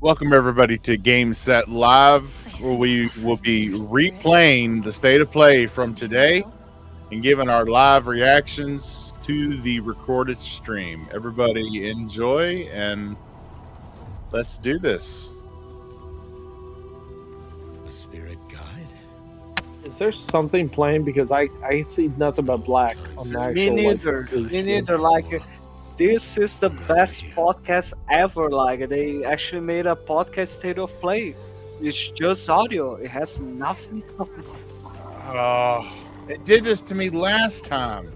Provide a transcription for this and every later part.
Welcome everybody to Game Set Live, where we will be replaying the state of play from today and giving our live reactions to the recorded stream. Everybody enjoy and let's do this. A spirit guide? Is there something playing? Because I see nothing but black on the Me actual neither. green Me screen. neither. This is the best podcast ever. Like, they actually made a podcast state of play. It's just audio. It has nothing else. Oh, it did this to me last time.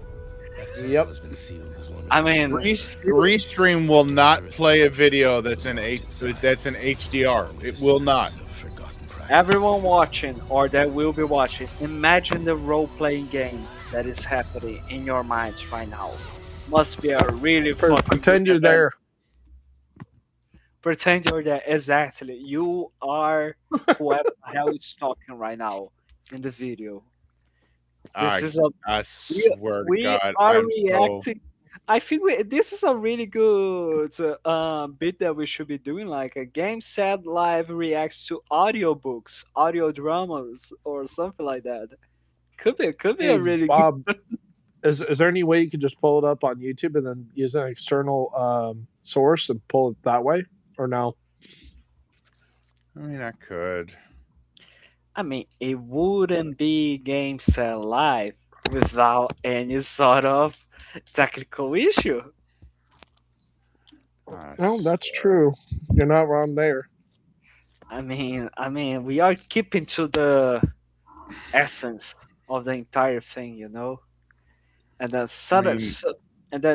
That tunnel Yep. has been sealed as long as I mean, Restream will not play a video that's in HDR. It will not. forgotten practice. everyone watching or that will be watching, imagine the role-playing game that is happening in your minds right now. Must be a really fucking Pretend good you're there. Pretend you're there. Exactly. You are whoever the hell is talking right now in the video. This is a I swear to we God, are I'm so. reacting. I think this is a really good bit that we should be doing, like a game set live reacts to audiobooks, audio dramas, or something like that. Could be Hey, a really Bob, is there any way you could just pull it up on YouTube and then use an external source and pull it that way, or no? I mean, I could. I mean, it wouldn't be game set live without any sort of technical issue. No, that's true. You're not wrong there. I mean, we are keeping to the essence of the entire thing, you know. And then mean-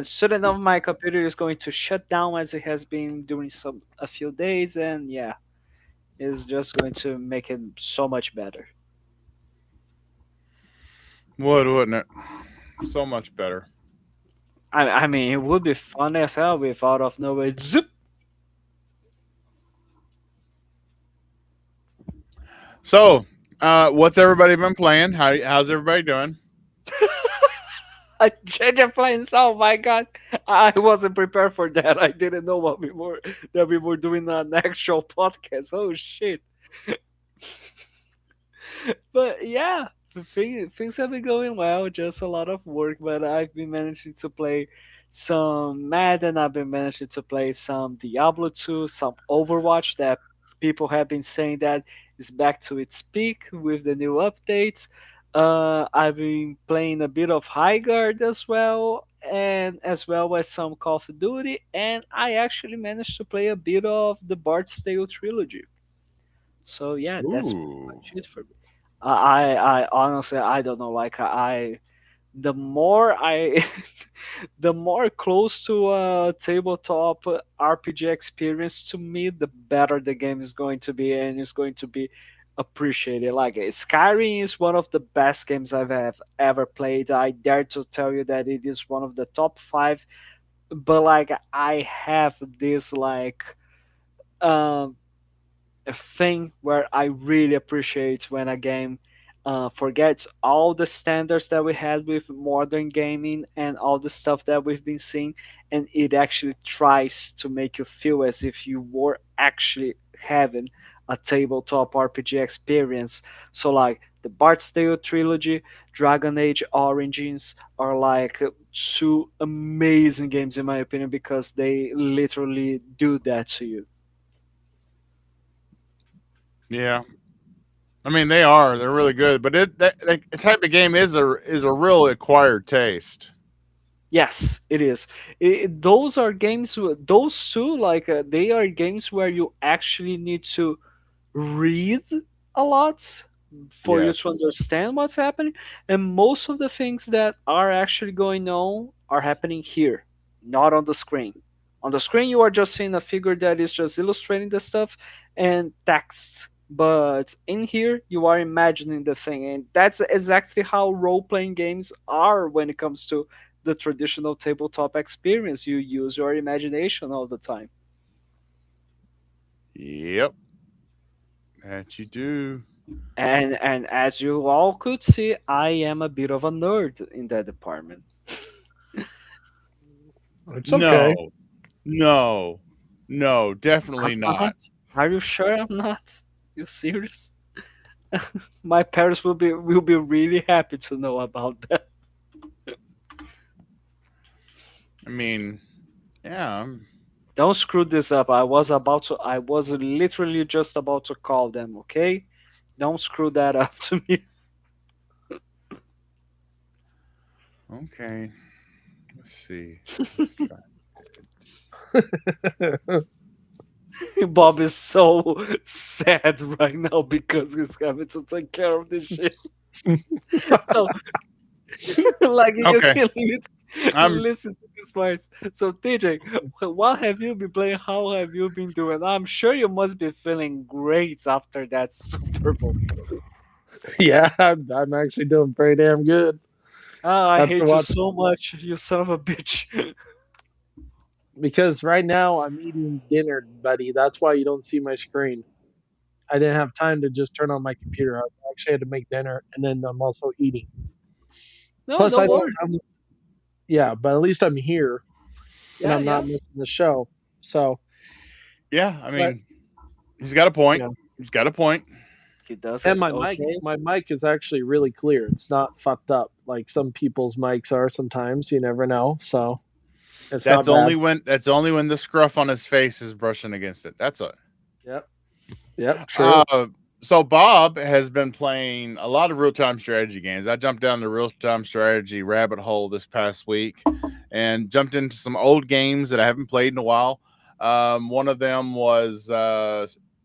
sudden enough, my computer is going to shut down as it has been during a few days, and yeah, it's just going to make it so much better. Wouldn't it? So much better. I mean, it would be fun as hell if out of nowhere, zip. So, what's everybody been playing? How's everybody doing? A change of plans. Oh my god, I wasn't prepared for that. I didn't know what we were doing an actual podcast. Oh shit! But yeah, things have been going well. Just a lot of work, but I've been managing to play some Madden. I've been managing to play some Diablo 2, some Overwatch that people have been saying that is back to its peak with the new updates. I've been playing a bit of High Guard as well, and as well as some Call of Duty. And I actually managed to play a bit of the Bard's Tale trilogy. So yeah, that's pretty Ooh. much it for me. I honestly I don't know. Like the more I, the more close to a tabletop RPG experience to me, the better the game is going to be, and it's going to be appreciated. Like Skyrim is one of the best games I've have ever played. I dare to tell you that it is one of the top five. But like I have this um a thing where I really appreciate when a game forgets all the standards that we had with modern gaming and all the stuff that we've been seeing, and it actually tries to make you feel as if you were actually having a tabletop RPG experience. So, like the Bard's Tale trilogy, Dragon Age Origins are like two amazing games in my opinion because they literally do that to you. Yeah, I mean they are. They're really good, but that type of game is a real acquired taste. Yes, it is. Those are games. Those two, like they are games where you actually need to read a lot for you Yes. to understand what's happening, and most of the things that are actually going on are happening here, not on the screen. On the screen, you are just seeing a figure that is just illustrating the stuff and text. But in here, you are imagining the thing, and that's exactly how role-playing games are when it comes to the traditional tabletop experience. You use your imagination all the time. Yep, that you do. And as you all could see, I am a bit of a nerd in that department. It's okay. No, no, no, definitely I'm not. not. Are you sure I'm not? You serious? My parents will be really happy to know about that. I mean, yeah. Don't screw this up. I was literally just about to call them, okay? Don't screw that up to me. Okay. Let's see. Bob is so sad right now because he's having to take care of this shit. So, like, you Okay. can I'm listen to this voice. So, TJ, what have you been playing? How have you been doing? I'm sure you must be feeling great after that Super Bowl. Yeah, I'm actually doing pretty damn good. Oh, I After hate you what? so much, you son of a bitch. Because right now I'm eating dinner, buddy. That's why you don't see my screen. I didn't have time to just turn on my computer. I actually had to make dinner, and then I'm also eating. No, Plus, no I don't. worries. Yeah, but at least I'm here, and Yeah, I'm yeah. not missing the show. So, yeah, I but mean, he's got a point. yeah, He's got a point. He does and it. Okay. my mic is actually really clear. It's not fucked up like some people's mics are sometimes. You never know. So it's not bad. That's only when the scruff on his face is brushing against it. That's it. Yep. Yep. True. Uh, so Bob has been playing a lot of real time strategy games. I jumped down the real time strategy rabbit hole this past week and jumped into some old games that I haven't played in a while. One of them was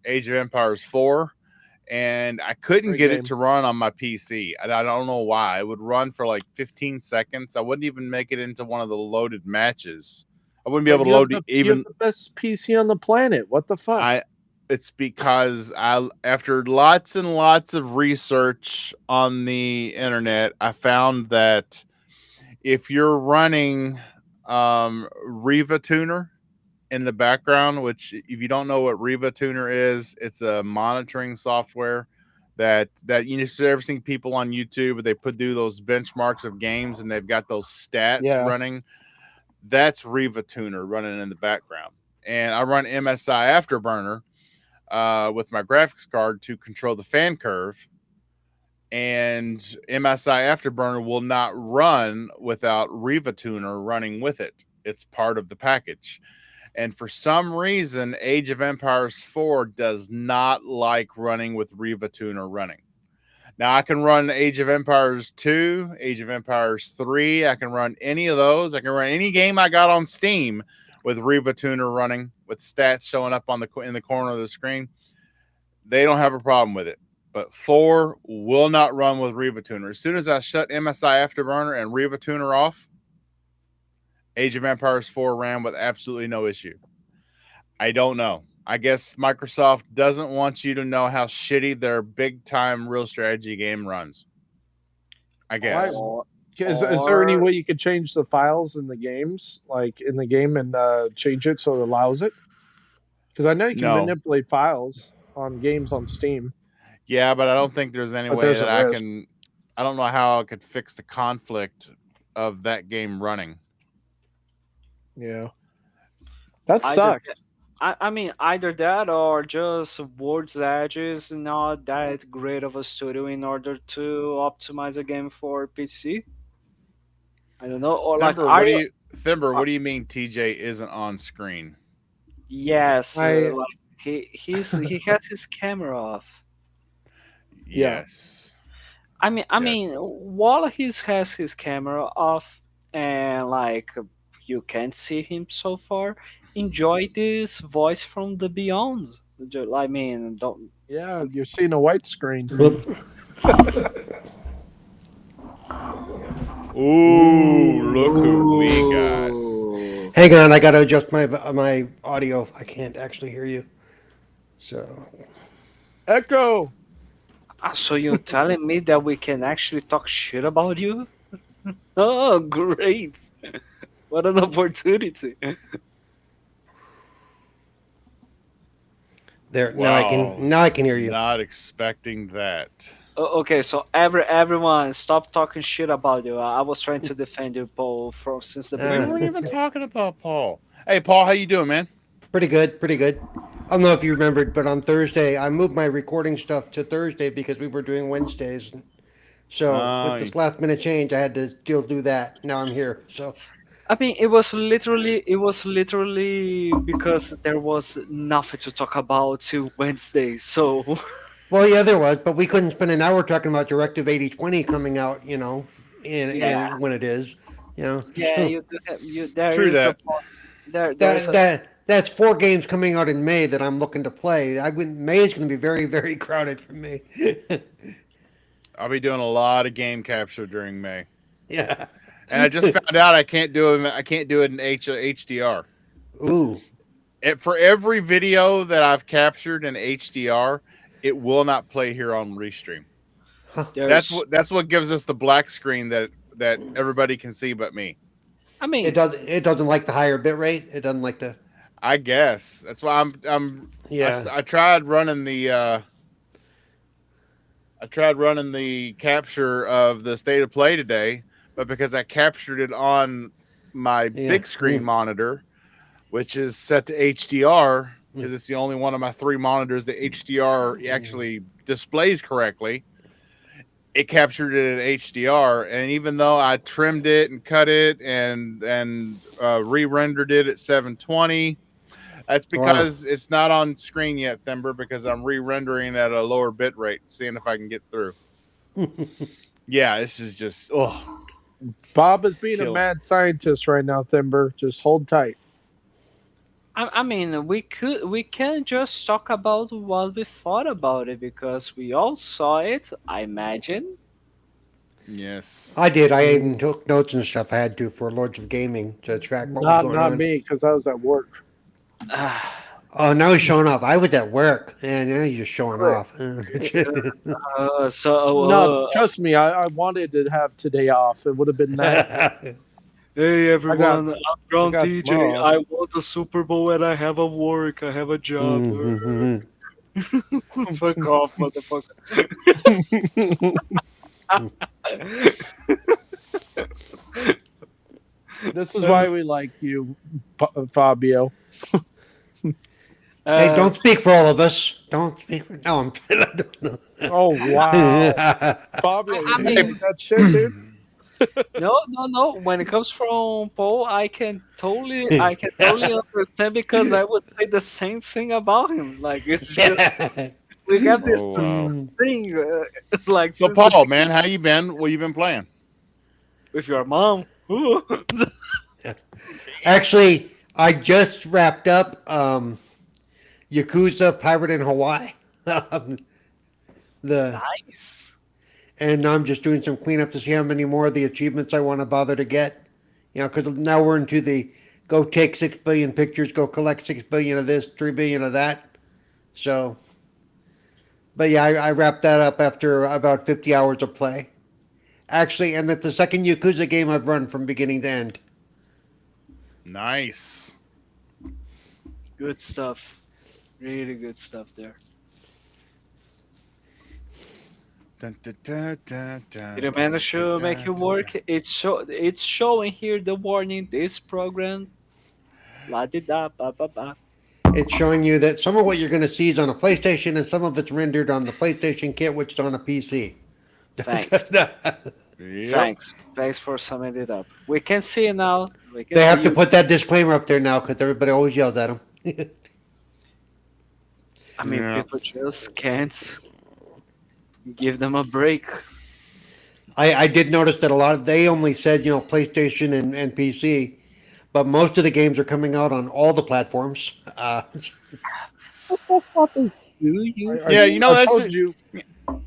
Age of Empires 4, and I couldn't Great get game. it to run on my PC. I don't know why. It would run for like 15 seconds. I wouldn't even make it into one of the loaded matches. I wouldn't be But able to load you have even. the best PC on the planet. What the fuck? It's because after lots and lots of research on the internet, I found that if you're running Riva Tuner in the background, which if you don't know what Riva Tuner is, it's a monitoring software that you know, ever seen people on YouTube, they do those benchmarks of games and they've got those stats Yeah. running. That's Riva Tuner running in the background, and I run MSI Afterburner with my graphics card to control the fan curve. And MSI Afterburner will not run without Riva Tuner running with it. It's part of the package. And for some reason, Age of Empires 4 does not like running with Riva Tuner running. Now, I can run Age of Empires 2, Age of Empires 3. I can run any of those. I can run any game I got on Steam with Riva Tuner running, with stats showing up in the corner of the screen. They don't have a problem with it. But 4 will not run with Riva Tuner. As soon as I shut MSI Afterburner and Riva Tuner off, Age of Empires 4 ran with absolutely no issue. I don't know. I guess Microsoft doesn't want you to know how shitty their big time real strategy game runs. I guess. Is there any way you could change the files in the games, like in the game, and change it so it allows it? Because I know you can manipulate files on games on Steam. Yeah, but I don't think there's any way that I can. I don't know how I could fix the conflict of that game running. Yeah, that sucks. I mean, either that or just World's Edge is not that great of a studio in order to optimize a game for PC. I don't know. Or Thimber, like, what do you mean TJ isn't on screen? Yes, like he has his camera off. Yes. I mean, while he has his camera off and like you can't see him so far, enjoy this voice from the beyond. I mean, don't. Yeah, you're seeing a white screen. Ooh, look who we got. Hang on, I gotta adjust my audio. I can't actually hear you. So Echo. So you're telling me that we can actually talk shit about you? Oh, great! What an opportunity! there, Wow. now I can hear you. Not expecting that. Okay, so everyone, stop talking shit about you. I was trying to defend you, Paul, from since the We beginning. weren't even talking about Paul. Hey, Paul, how you doing, man? Pretty good, pretty good. I don't know if you remembered, but on Thursday, I moved my recording stuff to Thursday because we were doing Wednesdays. So with Uh, this last minute change, I had to still do that. Now I'm here. So I mean, it was literally because there was nothing to talk about till Wednesday. So well, yeah, there was, but we couldn't spend an hour talking about Directive 8020 coming out. yeah, And when it is, yeah, so you do have, you there true is a that. point. There is that a that's 4 games coming out in May that I'm looking to play. May is going to be very very crowded for me. I'll be doing a lot of game capture during May, Yeah. and I just found out I can't do it. I can't do it in HDR. Ooh. For every video that I've captured in HDR, it will not play here on Restream. there's. That's what gives us the black screen that everybody can see but me. I It mean, does. It doesn't like the higher bit rate. It doesn't like the. I guess that's why Yeah. I tried running the capture of the state of play today, but because I captured it on my Yeah. big screen monitor, which is set to HDR, because it's the only one of my 3 monitors that HDR actually displays correctly. It captured it at HDR, and even though I trimmed it and cut it and re-rendered it at 720, that's because it's not on screen yet, Thimber, because I'm re-rendering at a lower bit rate, seeing if I can get through. Yeah, this is just Bob is being a Kill. mad scientist right now, Thimber. Just hold tight. I mean, we can just talk about what we thought about it because we all saw it. I imagine. yes. I did. I even took notes and stuff. I had to for Lords of Gaming to track what was going Not on. me, because I was at work. Oh, now he's showing off. I was at work, and now you're just showing Right. off. No, trust me, I wanted to have today off. It would have been nice. Hey everyone, I'm Ground got TJ. tomorrow. I won the Super Bowl and I have a work. I have a job. Fuck off, motherfucker. This is why we like you, Fabio. Hey, don't speak for all of us. Don't speak for. No, I'm. I don't know. Oh wow, Fabio, you mean that shit, dude? No. When it comes from Paul, I can totally understand because I would say the same thing about him. Like it's just we got this thing, like So, Paul, man, how you been? What you been playing? with your mom. Ooh. Actually, I just wrapped up Yakuza Pirate in Hawaii. Nice. And I'm just doing some cleanup to see how many more of the achievements I want to bother to get. Because now we're into the go take 6 billion pictures, go collect 6 billion of this, 3 billion of that. So, but yeah, I wrapped that up after about 50 hours of play. Actually, and that's the second Yakuza game I've run from beginning to end. Nice. Good stuff. Really good stuff there. Dun, dun, dun, dun, dun, Did you manage to dun, make dun, it dun, work? dun. It's showing here the warning. This program, la di da ba ba ba. It's showing you that some of what you're going to see is on a PlayStation and some of it's rendered on the PlayStation kit, which is on a PC. Thanks. Yep. Thanks for summing it up. We can see it now. We can They see have to you. put that disclaimer up there now because everybody always yells at them. I mean, Yeah. people just can't give them a break. I did notice that a lot of they only said PlayStation and PC, but most of the games are coming out on all the platforms. Yeah, you know, I that's told it. you.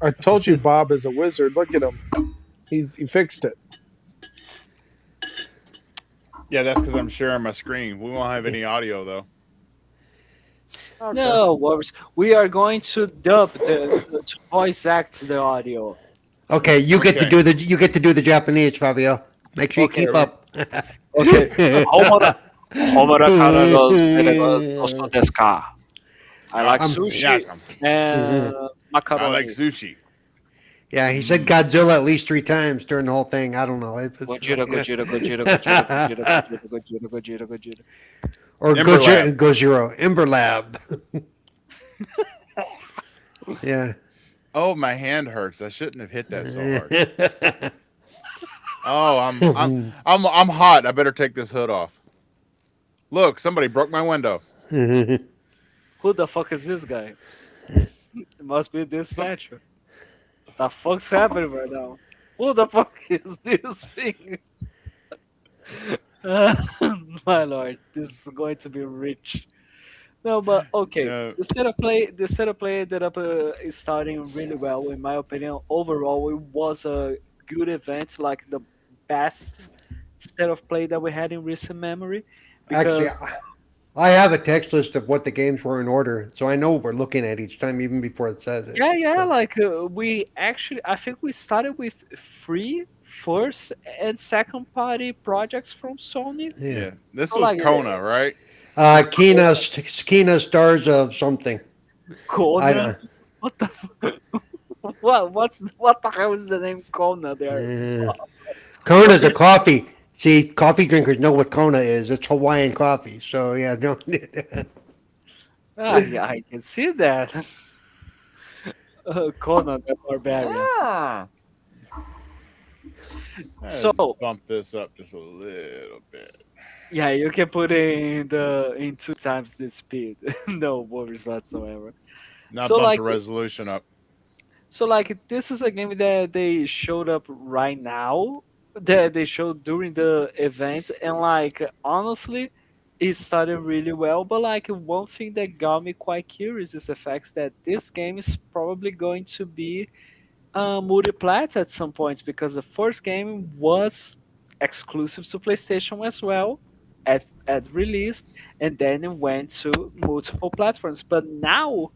I told you, Bob is a wizard. Look at him. He fixed it. Yeah, that's because I'm sharing my screen. We won't have any audio though. Okay. No worries. We are going to dub to voice act the audio. Okay, you get to Okay. do the Japanese, Fabio. Make sure you Okay, keep up. Okay. Homura kara no tosto desu ka? I like sushi Yes, and I macaroni. like sushi. Yeah, he said Godzilla at least 3 times during the whole thing. I don't know. Gojira, Gojira, Gojira, Gojira, Gojira, Gojira, Gojira, Gojira, Gojira. Or Ember Lab. Gojiro. Ember Lab. Yeah. Oh, my hand hurts. I shouldn't have hit that so hard. Oh, I'm hot. I better take this hood off. Look, somebody broke my window. Who the fuck is this guy? It must be this statue. What the fuck's happening right now? Who the fuck is this thing? My lord, this is going to be rich. No, but okay. Yeah. The state of play ended up starting really well, in my opinion. Overall, it was a good event, like the best state of play that we had in recent memory. Actually, Because I have a text list of what the games were in order, so I know what we're looking at each time, even before it says it. yeah, So, like we actually, I think we started with free first and second party projects from Sony. yeah. Yeah. This So was like Kona, right? Kina Stars of something. I Kona. don't. What the? What the hell is the name Kona there? Kona's a coffee. See, coffee drinkers know what Kona is. It's Hawaiian coffee. So yeah, don't. Ah, yeah, I can see that. Conan the Barbarian. Ah. Let's So bump this up just a little bit. yeah, you can put in 2 times the speed. No worries whatsoever. Now So bump like the resolution up. so like this is a game that they showed up right now. That they showed during the event, and like honestly, it started really well. But like one thing that got me quite curious is the fact that this game is probably going to be multi-plat at some points, because the first game was exclusive to PlayStation as well at release, and then it went to multiple platforms. But now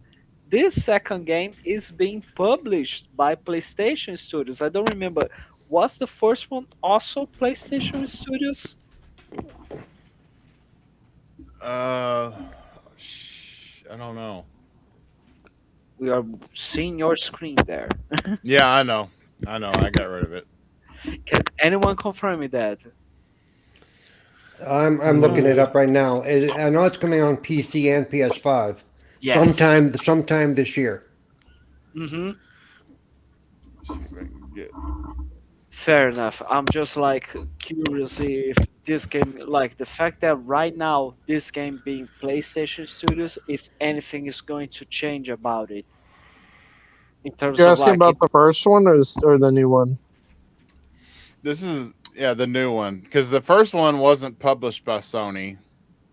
this second game is being published by PlayStation Studios. I don't remember. Was the first one also PlayStation Studios? Uh, I don't know. We are seeing your screen there. Yeah, I know. I got rid of it. Can anyone confirm me that? I'm looking it up right now. I know it's coming on PC and PS5 Yes. sometime this year. Mm-hmm. See if I can get. Fair enough. I'm just like curious if this game, like the fact that right now this game being PlayStation Studios, if anything is going to change about it in terms You're of asking like about the first one or the new one? This is the new one, because the first one wasn't published by Sony,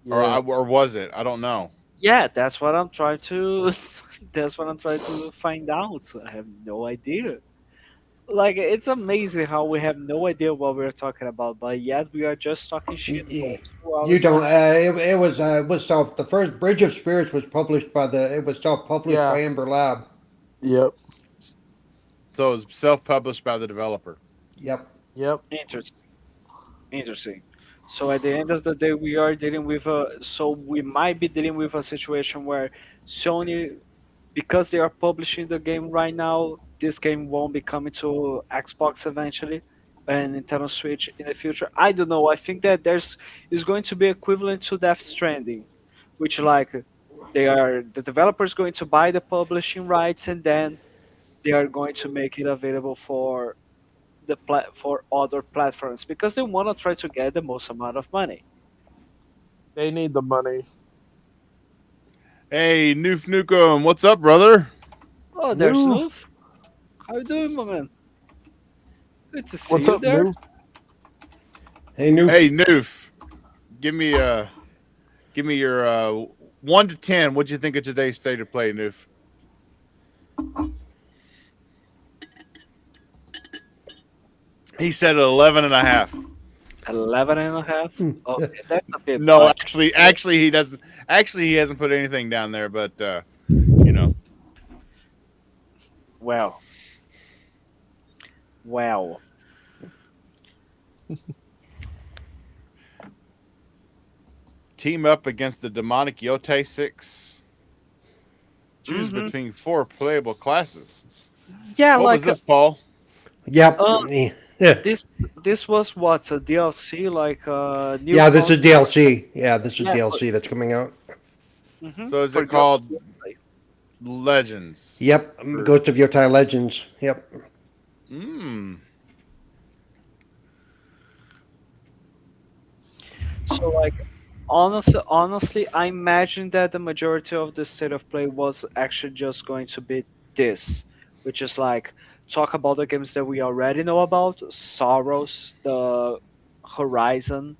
or was it? I don't know. yeah, that's what I'm trying to that's what I'm trying to find out. I have no idea. Like it's amazing how we have no idea what we're talking about, but yet we are just talking shit for 2 hours. You don't. and It was self. The first Bridge of Spirits was published by the. It was self-published Yeah. by Ember Lab. Yep. So it was self-published by the developer. Yep. Yep. Interesting. So at the end of the day, we are dealing with we might be dealing with a situation where Sony, because they are publishing the game right now, this game won't be coming to Xbox eventually and Nintendo Switch in the future. I don't know. I think that is going to be equivalent to Death Stranding, which like the developers going to buy the publishing rights, and then they are going to make it available for for other platforms, because they want to try to get the most amount of money. They need the money. Hey, Noof Nukem, what's up, brother? Oh, there's Noof. Noof. How you doing, my man? Good to see What's you up, there. Noof? Hey, new. Hey, Noof, give me your 1 to 10. What'd you think of today's state of play, Noof? He said 11 and a half. 11 and a half. Okay, that's a bit. No, much. actually, he doesn't. Actually, he hasn't put anything down there, but you know. Well. Team up against the demonic Yote 6. Choose Mhm. between 4 playable classes. Yeah, What like was this, Paul? Yep. Um, Yeah. this this was what a DLC, like a new Yeah, this is content. DLC. Yeah, this is Yeah, DLC that's coming out. So is for it girls called to play. Legends? Yep, Or, Ghost of Yotai Legends. Yep. mm, So like honestly, I imagine that the majority of the state of play was actually just going to be this, which is like talk about the games that we already know about, Sorrows, the Horizon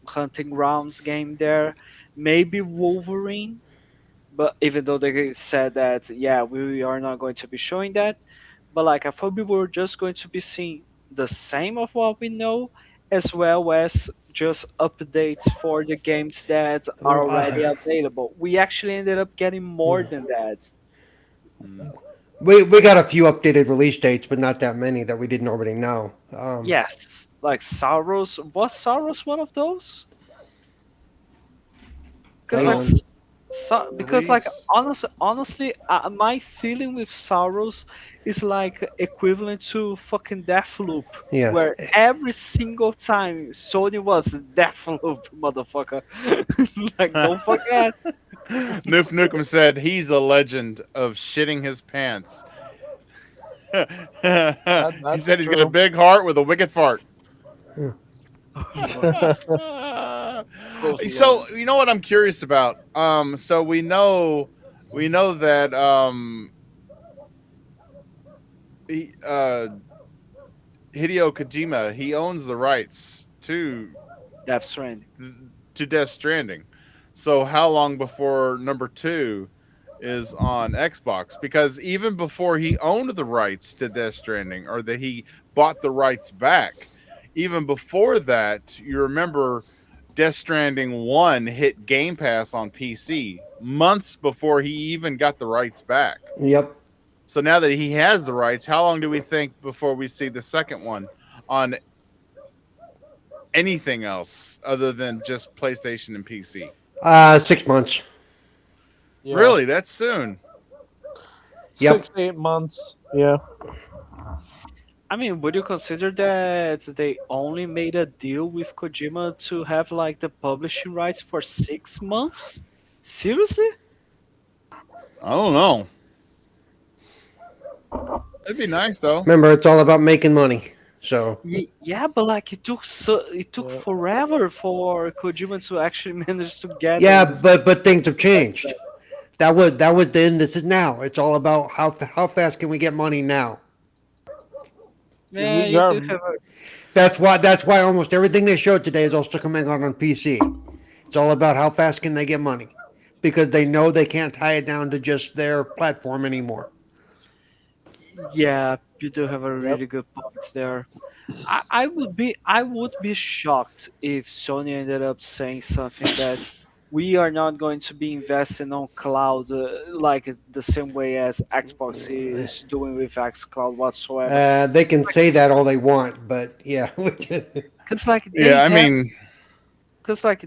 Hunting Grounds game there, maybe Wolverine, but even though they said that yeah, we are not going to be showing that, but like I thought we were just going to be seeing the same of what we know, as well as just updates for the games that are Well, already available. We actually ended up getting more than that. mm. we got a few updated release dates, but not that many that we didn't already know. Yes, like Saros, was Saros one of those? Because Hang like on. because like Release. honestly, my feeling with Saros is like equivalent to fucking Deathloop, Yeah. where every single time Sony was Deathloop, motherfucker. Like don't forget. Noof Nukem said he's a legend of shitting his pants. He That's said he's got a true. big heart with a wicked fart. Good So lord. you know what I'm curious about? So we know that he, Hideo Kojima, he owns the rights Death Stranding. to Death Stranding. So how long before number 2 is on Xbox? Because even before he owned the rights to Death Stranding, or that he bought the rights back, even before that, you remember Death Stranding 1 hit Game Pass on PC months before he even got the rights back. Yep. So now that he has the rights, how long do we think before we see the second one on anything else other than just PlayStation and PC? 6 months. Yeah. Really? That's soon. Yep. 6 to 8 months. Yeah. I mean, would you consider that they only made a deal with Kojima to have like the publishing rights for 6 months? Seriously? I don't know. It'd be nice though. Remember, it's all about making money. So Yeah, but like it took Yeah. forever for Kojima to actually manage to get yeah, this. but things have changed. That was then. This is now. It's all about how fast can we get money now. Yeah, You you got do have a That's why almost everything they showed today is also coming out on PC. It's all about how fast can they get money, because they know they can't tie it down to just their platform anymore. yeah, you do have a Yep. really good point there. I would be shocked if Sony ended up saying something that we are not going to be investing on cloud like the same way as Xbox is doing with xCloud whatsoever. They can say that all they want, but yeah. Because like Yeah, I mean,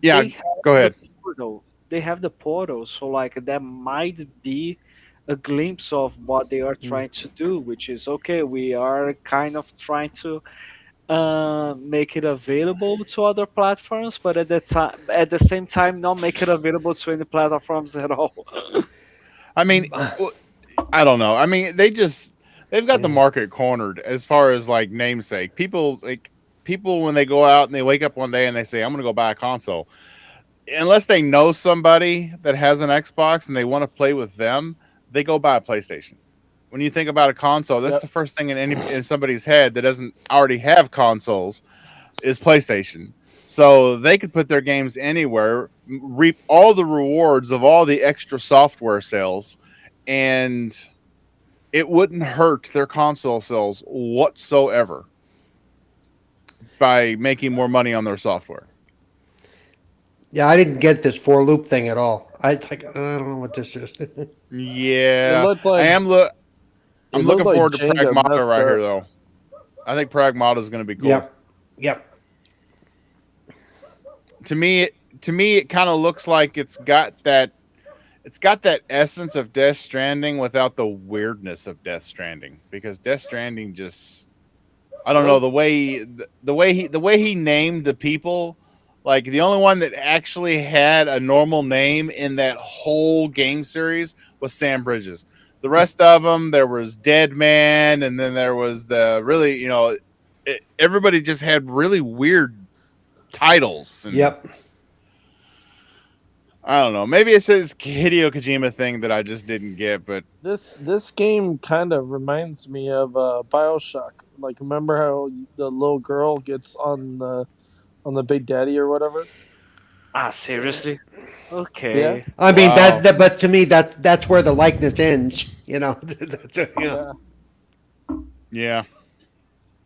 yeah, they have go the ahead. portal. They have the portal, so like that might be a glimpse of what they are trying to do, which is okay. We are kind of trying to make it available to other platforms, but at the same time, not make it available to any platforms at all. I mean, I don't know. I mean, they've got the market cornered as far as like namesake. People when they go out and they wake up one day and they say, "I'm going to go buy a console." Unless they know somebody that has an Xbox and they want to play with them, they go buy a PlayStation. When you think about a console, that's Yep. the first thing in somebody's head that doesn't already have consoles is PlayStation. So they could put their games anywhere, reap all the rewards of all the extra software sales, and it wouldn't hurt their console sales whatsoever by making more money on their software. Yeah, I didn't get this for loop thing at all. I like I don't know what this is. It Yeah, looked I like am. I'm it looked looking like forward to Jenga Pragmata messed right here, up. though. I think Pragmata is going to be cool. Yep. Yep. To me, it kind of looks like it's got that. It's got that essence of Death Stranding without the weirdness of Death Stranding, because Death Stranding just I don't know the way he named the people. Like the only one that actually had a normal name in that whole game series was Sam Bridges. The rest of them, there was Dead Man, and then there was the really, everybody just had really weird titles, and Yep. I don't know. Maybe it's this Hideo Kojima thing that I just didn't get, but This game kind of reminds me of Bioshock. Like, remember how the little girl gets on the Big Daddy or whatever? Ah, seriously? Yeah, Okay. I mean wow, but to me that's where the likeness ends. You know. yeah, yeah.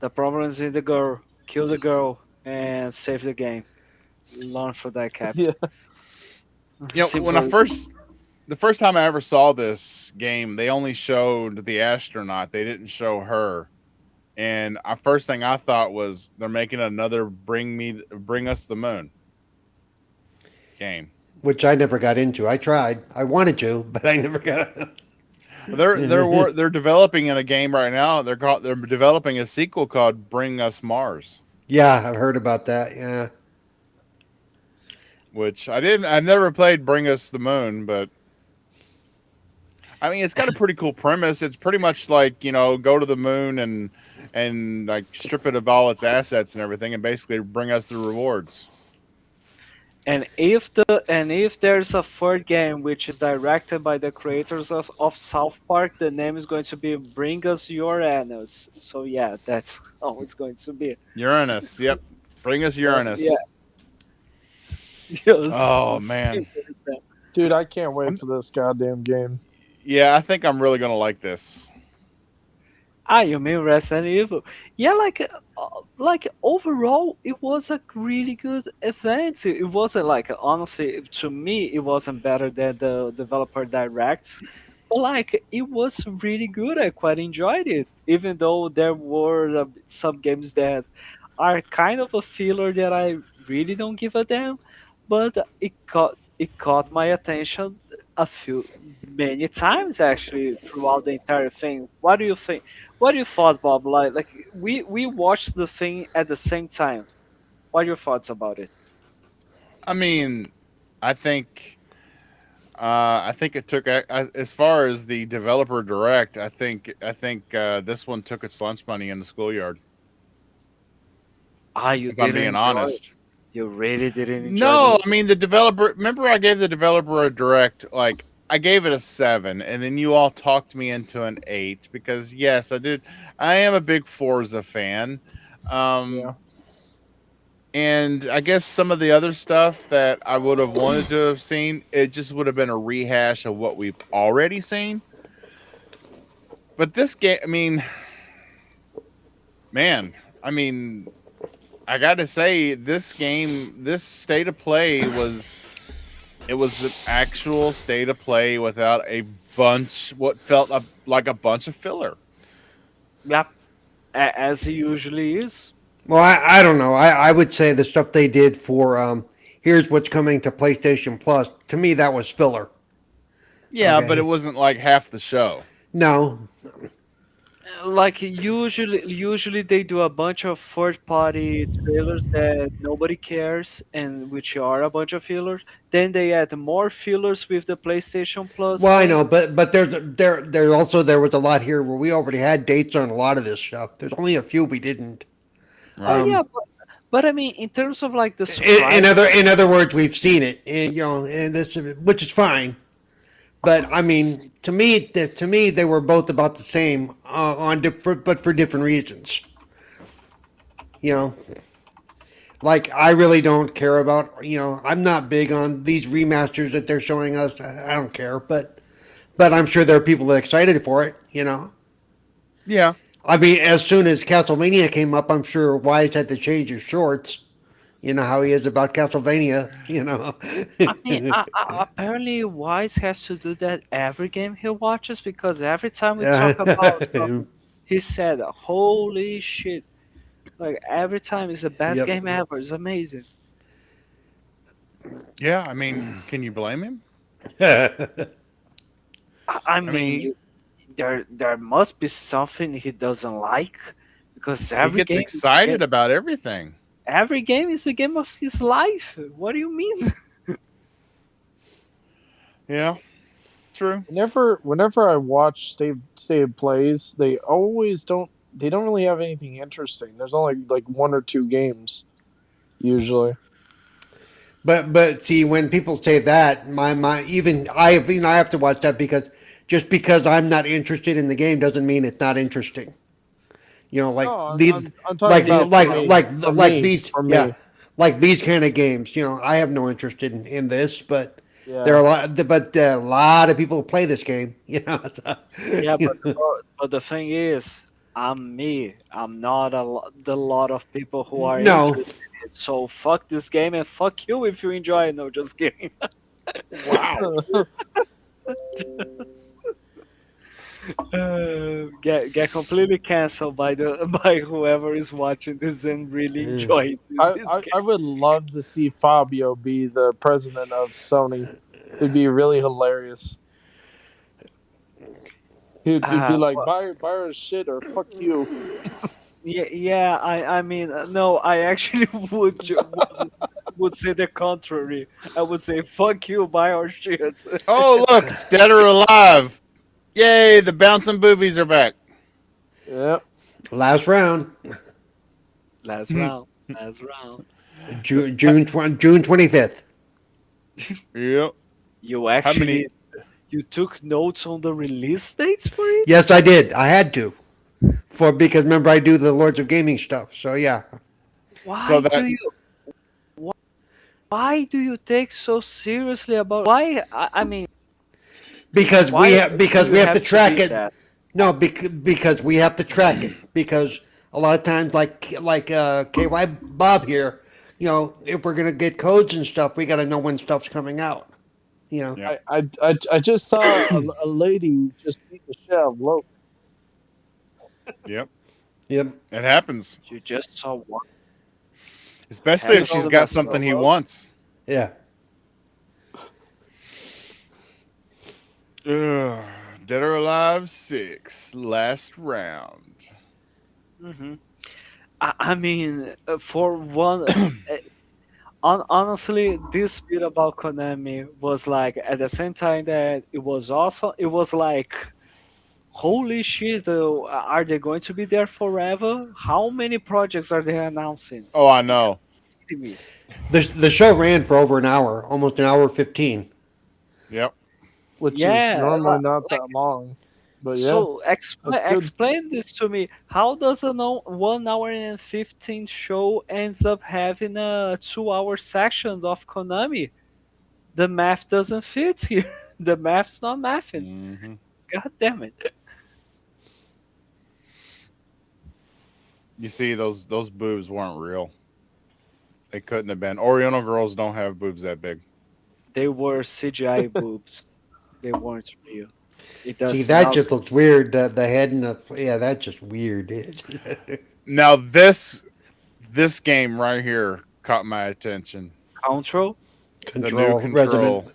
The problem is in the girl. Kill the girl and save the game. Learn from that, Captain. yeah. When I Simple. first the first time I ever saw this game, they only showed the astronaut. They didn't show her. And first thing I thought was they're making another bring us the moon game. Which I never got into. I tried. I wanted to, but I never got. They're developing in a game right now. They're developing a sequel called Bring Us Mars, Yeah, I've heard about that. Yeah. which I never played Bring Us the Moon, but I mean it's got a pretty cool premise. It's pretty much like, go to the moon and like strip it of all its assets and everything and basically bring us the rewards. And if there's a third game which is directed by the creators of South Park, the name is going to be Bring Us Your Anus. So yeah, that's how it's going to be. Uranus, yep. Bring us Yeah, Uranus. just Oh as man. simple as that. Dude, I can't wait I'm- for this goddamn game. Yeah, I think I'm really gonna like this. Ah, you mean Resident Evil? Yeah, like overall, it was a really good event. It wasn't like honestly to me, it wasn't better than the developer directs, but like it was really good. I quite enjoyed it, even though there were some games that are kind of a filler that I really don't give a damn. But it caught my attention a few many times actually throughout the entire thing. What do you think? What do you thought, Bob? Like we watched the thing at the same time. What are your thoughts about it? I mean, I think I think it took as far as the developer direct. I think this one took its lunch money in the schoolyard. Ah, you If I'm didn't being enjoy it. honest. You really didn't enjoy No, the. I mean the developer. Remember, I gave the developer a direct. Like I gave it a 7, and then you all talked me into an 8 because yes, I did. I am a big Forza fan, Yeah. um, and I guess some of the other stuff that I would have wanted to have seen, it just would have been a rehash of what we've already seen. But this game, I mean, man, I mean, I got to say, this game, this state of play it was an actual state of play without what felt like a bunch of filler. Yep, as it usually is. Well, I don't know. I would say the stuff they did for here's what's coming to PlayStation Plus. To me, that was filler. Yeah, but it Okay. wasn't like half the show. No. Like usually they do a bunch of third party trailers that nobody cares and which are a bunch of fillers. Then they add more fillers with the PlayStation Plus Well, I thing. know, but there also there was a lot here where we already had dates on a lot of this stuff. There's only a few we didn't. Oh Right. yeah, Um, but I mean in terms of like the surprise. in other words, we've seen it, and and this which is fine. But I mean, to me, they were both about the same on different, but for different reasons. You know, like I really don't care about. I'm not big on these remasters that they're showing us. I don't care, but I'm sure there are people that are excited for it. Yeah. I mean, as soon as Castlevania came up, I'm sure Wise had to change his shorts. You know how he is about Castlevania. I mean, apparently Wise has to do that every game he watches because every time we talk about something, he said, "Holy shit!" Like every time, it's the best Yep. game ever. It's amazing. Yeah. I mean, can you blame him? I I mean, mean, there must be something he doesn't like because He gets excited about everything. every game is a game of his life. What do you mean? Yeah, true. Whenever I watch State plays, they don't really have anything interesting. There's only like one or two games usually. But see, when people say that, my even I have to watch that because just because I'm not interested in the game doesn't mean it's not interesting. You know, like No, these, I'm talking about like these, for yeah, me. like these kind of games. You know, I have no interest in this, but there are Yeah. a lot of people who play this game. You know, Yeah, but the thing is, I'm me. I'm not the lot of people who are no, interested in it. So fuck this game and fuck you if you enjoy it. No, just kidding. Wow. Get completely canceled by the by whoever is watching this and really enjoy this I game. would love to see Fabio be the president of Sony. It'd be really hilarious. He'd be like, Well, buy our shit or fuck you. yeah. I mean, no. I actually would say the contrary. I would say fuck you, buy our shit. Oh, look, it's Dead or Alive. Yay, the bouncing boobies are back. Yep. last round, Last round. Last round. June 25th. Yep. You How many? actually you took notes on the release dates for it? Yes, I did. I had to because remember I do the Lords of Gaming stuff. So yeah. Why So that do you why do you take so seriously about why I mean Because why because do we you have to have to track be it. that? No, because we have to track it. Because a lot of times, like KY Bob here, you know, if we're gonna get codes and stuff, we got to know when stuff's coming out. You know. Yeah. I just saw a lady just beat the shit out of Loke. Yep. Yep. It happens. You just saw one. Especially if Happens she's to the got best of something us. he wants. Yeah. Ugh. Dead or Alive 6, last round. Hmm. I mean, for one, honestly, this bit about Konami was like at the same time that it was awesome. It was like, holy shit! Are they going to be there forever? How many projects are they announcing? Oh, I You gotta know. be kidding me. The show ran for over an hour, almost an hour 15. Yep. Which is Yeah, normally not that long. But yeah, so that's good. explain this to me. How does a 1 hour and 15 show ends up having a 2 hour section of Konami? The math doesn't fit here. The math's not mathing. Hmm. God damn it. You see, those boobs weren't real. They couldn't have been. Oriental girls don't have boobs that big. They were CGI boobs. They weren't real. It See, does that not. just looks weird. The head and that's just weird. Now this game right here caught my attention. Control? The new Control, control.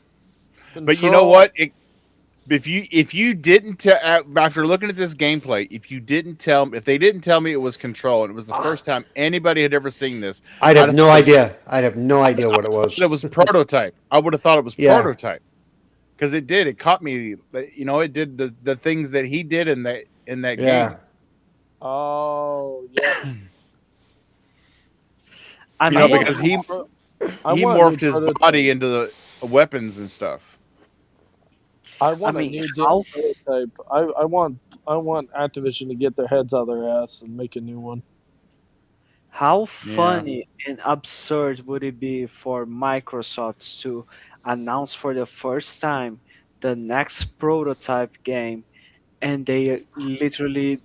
Resident. But you know what? If you didn't tell after looking at this gameplay, if they didn't tell me it was control and it was the first time anybody had ever seen this, I'd have no thought idea. I'd have no idea what it was. it was prototype. I would have thought it was Yeah. prototype because it did. It caught me. You know, it did the things that he did in that Yeah. game. Oh yeah. I You know, mean, because he I he want a new morphed his prototype. body into the weapons and stuff. I want mean, a new how- prototype. I want Activision to get their heads out of their ass and make a new one. how funny and absurd would it be for Microsoft to announce for the first time the next prototype game and they literally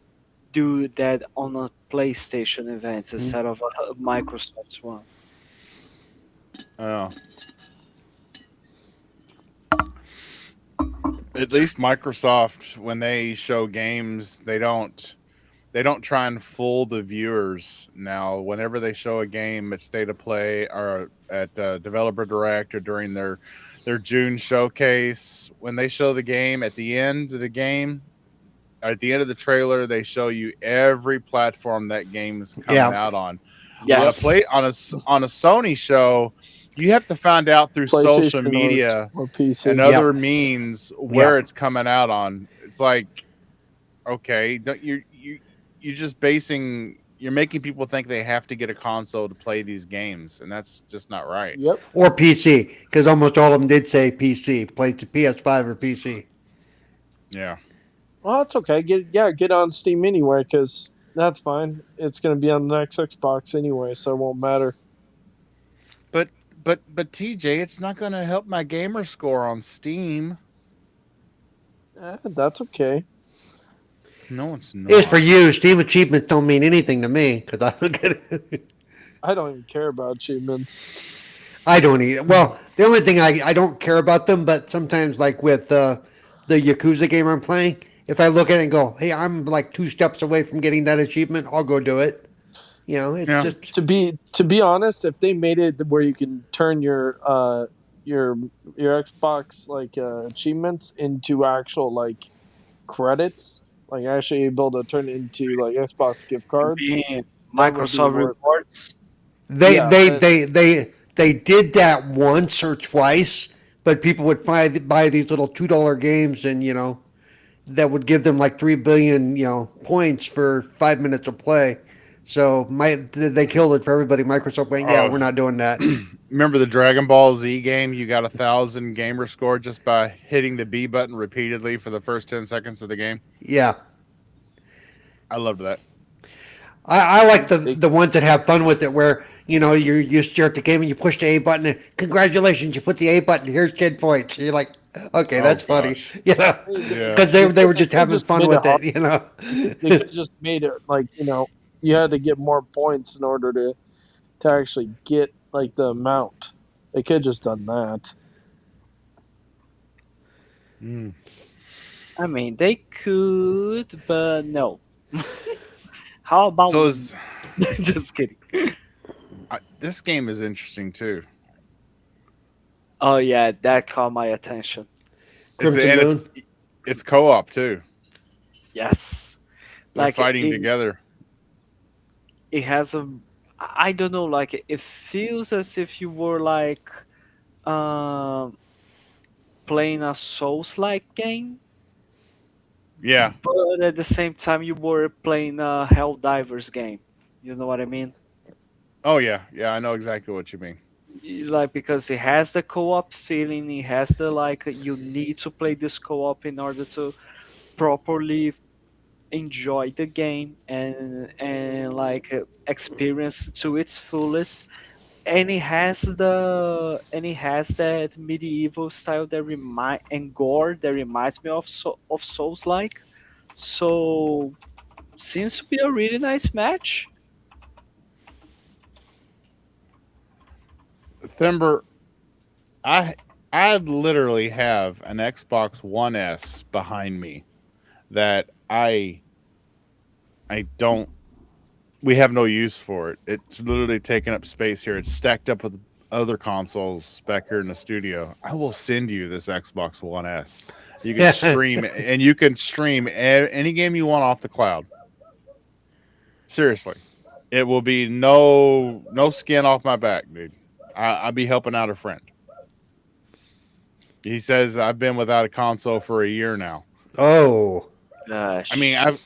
do that on a PlayStation event instead of a Microsoft one? Oh. At least Microsoft, when they show games, they don't try and fool the viewers. Now, whenever they show a game at State of Play or at Developer Direct or during their June showcase, when they show the game at the end of the game, at the end of the trailer, they show you every platform that game is coming Yeah. out on. Yes. On a Sony show, you have to find out through social PlayStation media or PC. and Yeah. other means where it's coming out on. It's like, okay, don't you're just you're making people think they have to get a console to play these games, and that's just not right. Yep. Or PC, because almost all of them did say PC, played to PS5 or PC. Yeah. Well, that's okay. Get on Steam anyway, because that's fine. It's going to be on the next Xbox anyway, so it won't matter. But TJ, it's not going to help my gamer score on Steam. That's okay. No, it's not. It's for you. Steam achievements don't mean anything to me because I don't get it. I don't even care about achievements. I don't either. Well, the only thing I don't care about them, but sometimes like with the Yakuza game I'm playing, if I look at it and go, hey, I'm like 2 steps away from getting that achievement, I'll go do it. You know, it's just To be honest, if they made it where you can turn your Xbox like achievements into actual like credits, like actually able to turn it into like Xbox gift cards, Microsoft rewards. They did that once or twice, but people would buy these little $2 games, and you know, that would give them like 3 billion points for 5 minutes of play. So they killed it for everybody. Microsoft went, yeah, we're not doing that. Remember the Dragon Ball Z game? You got 1,000 gamer score just by hitting the B button repeatedly for the first 10 seconds of the game. Yeah, I loved that. I like the ones that have fun with it, where you start the game and you push the A button. And, congratulations, you put the A button. Here's 10 points. You're like, okay, that's funny, because they were just having fun with it. They could have just made it like you had to get more points in order to actually get like the amount. They could have just done that. I mean, they could, but no. How about? Just kidding. This game is interesting too. Oh yeah, that caught my attention. It's co-op too. Yes, They're fighting together. It has I don't know, like it feels as if you were like playing a Souls-like game. Yeah. But at the same time, you were playing a Helldivers game. You know what I mean? Oh yeah, I know exactly what you mean. Like, because it has the co-op feeling, it has the like you need to play this co-op in order to properly enjoy the game and like experience to its fullest. And it has that medieval style that and gore that reminds me of Souls like. So seems to be a really nice match. Thimber, I literally have an Xbox One S behind me that we have no use for it. It's literally taking up space here. It's stacked up with other consoles back here in the studio. I will send you this Xbox One S. You can stream and you can stream any game you want off the cloud. Seriously, it will be no skin off my back, dude. I'll be helping out a friend. He says I've been without a console for a year now. Oh, gosh. I mean,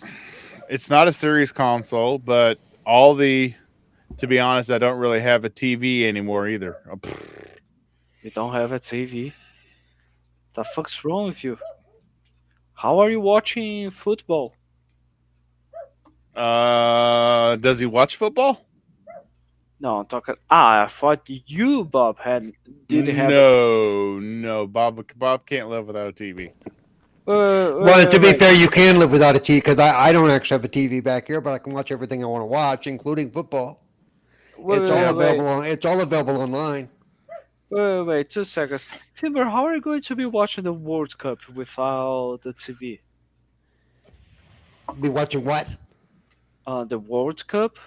it's not a serious console, but to be honest, I don't really have a TV anymore either. You don't have a TV? The fuck's wrong with you? How are you watching football? Does he watch football? No, I'm talking. I thought you, Bob, did have. No, Bob can't live without a TV. Well, to be fair, you can live without a TV, because I don't actually have a TV back here, but I can watch everything I want to watch, including football. It's all available online. Wait, 2 seconds. Timber, how are you going to be watching the World Cup without the TV? Be watching what? The World Cup,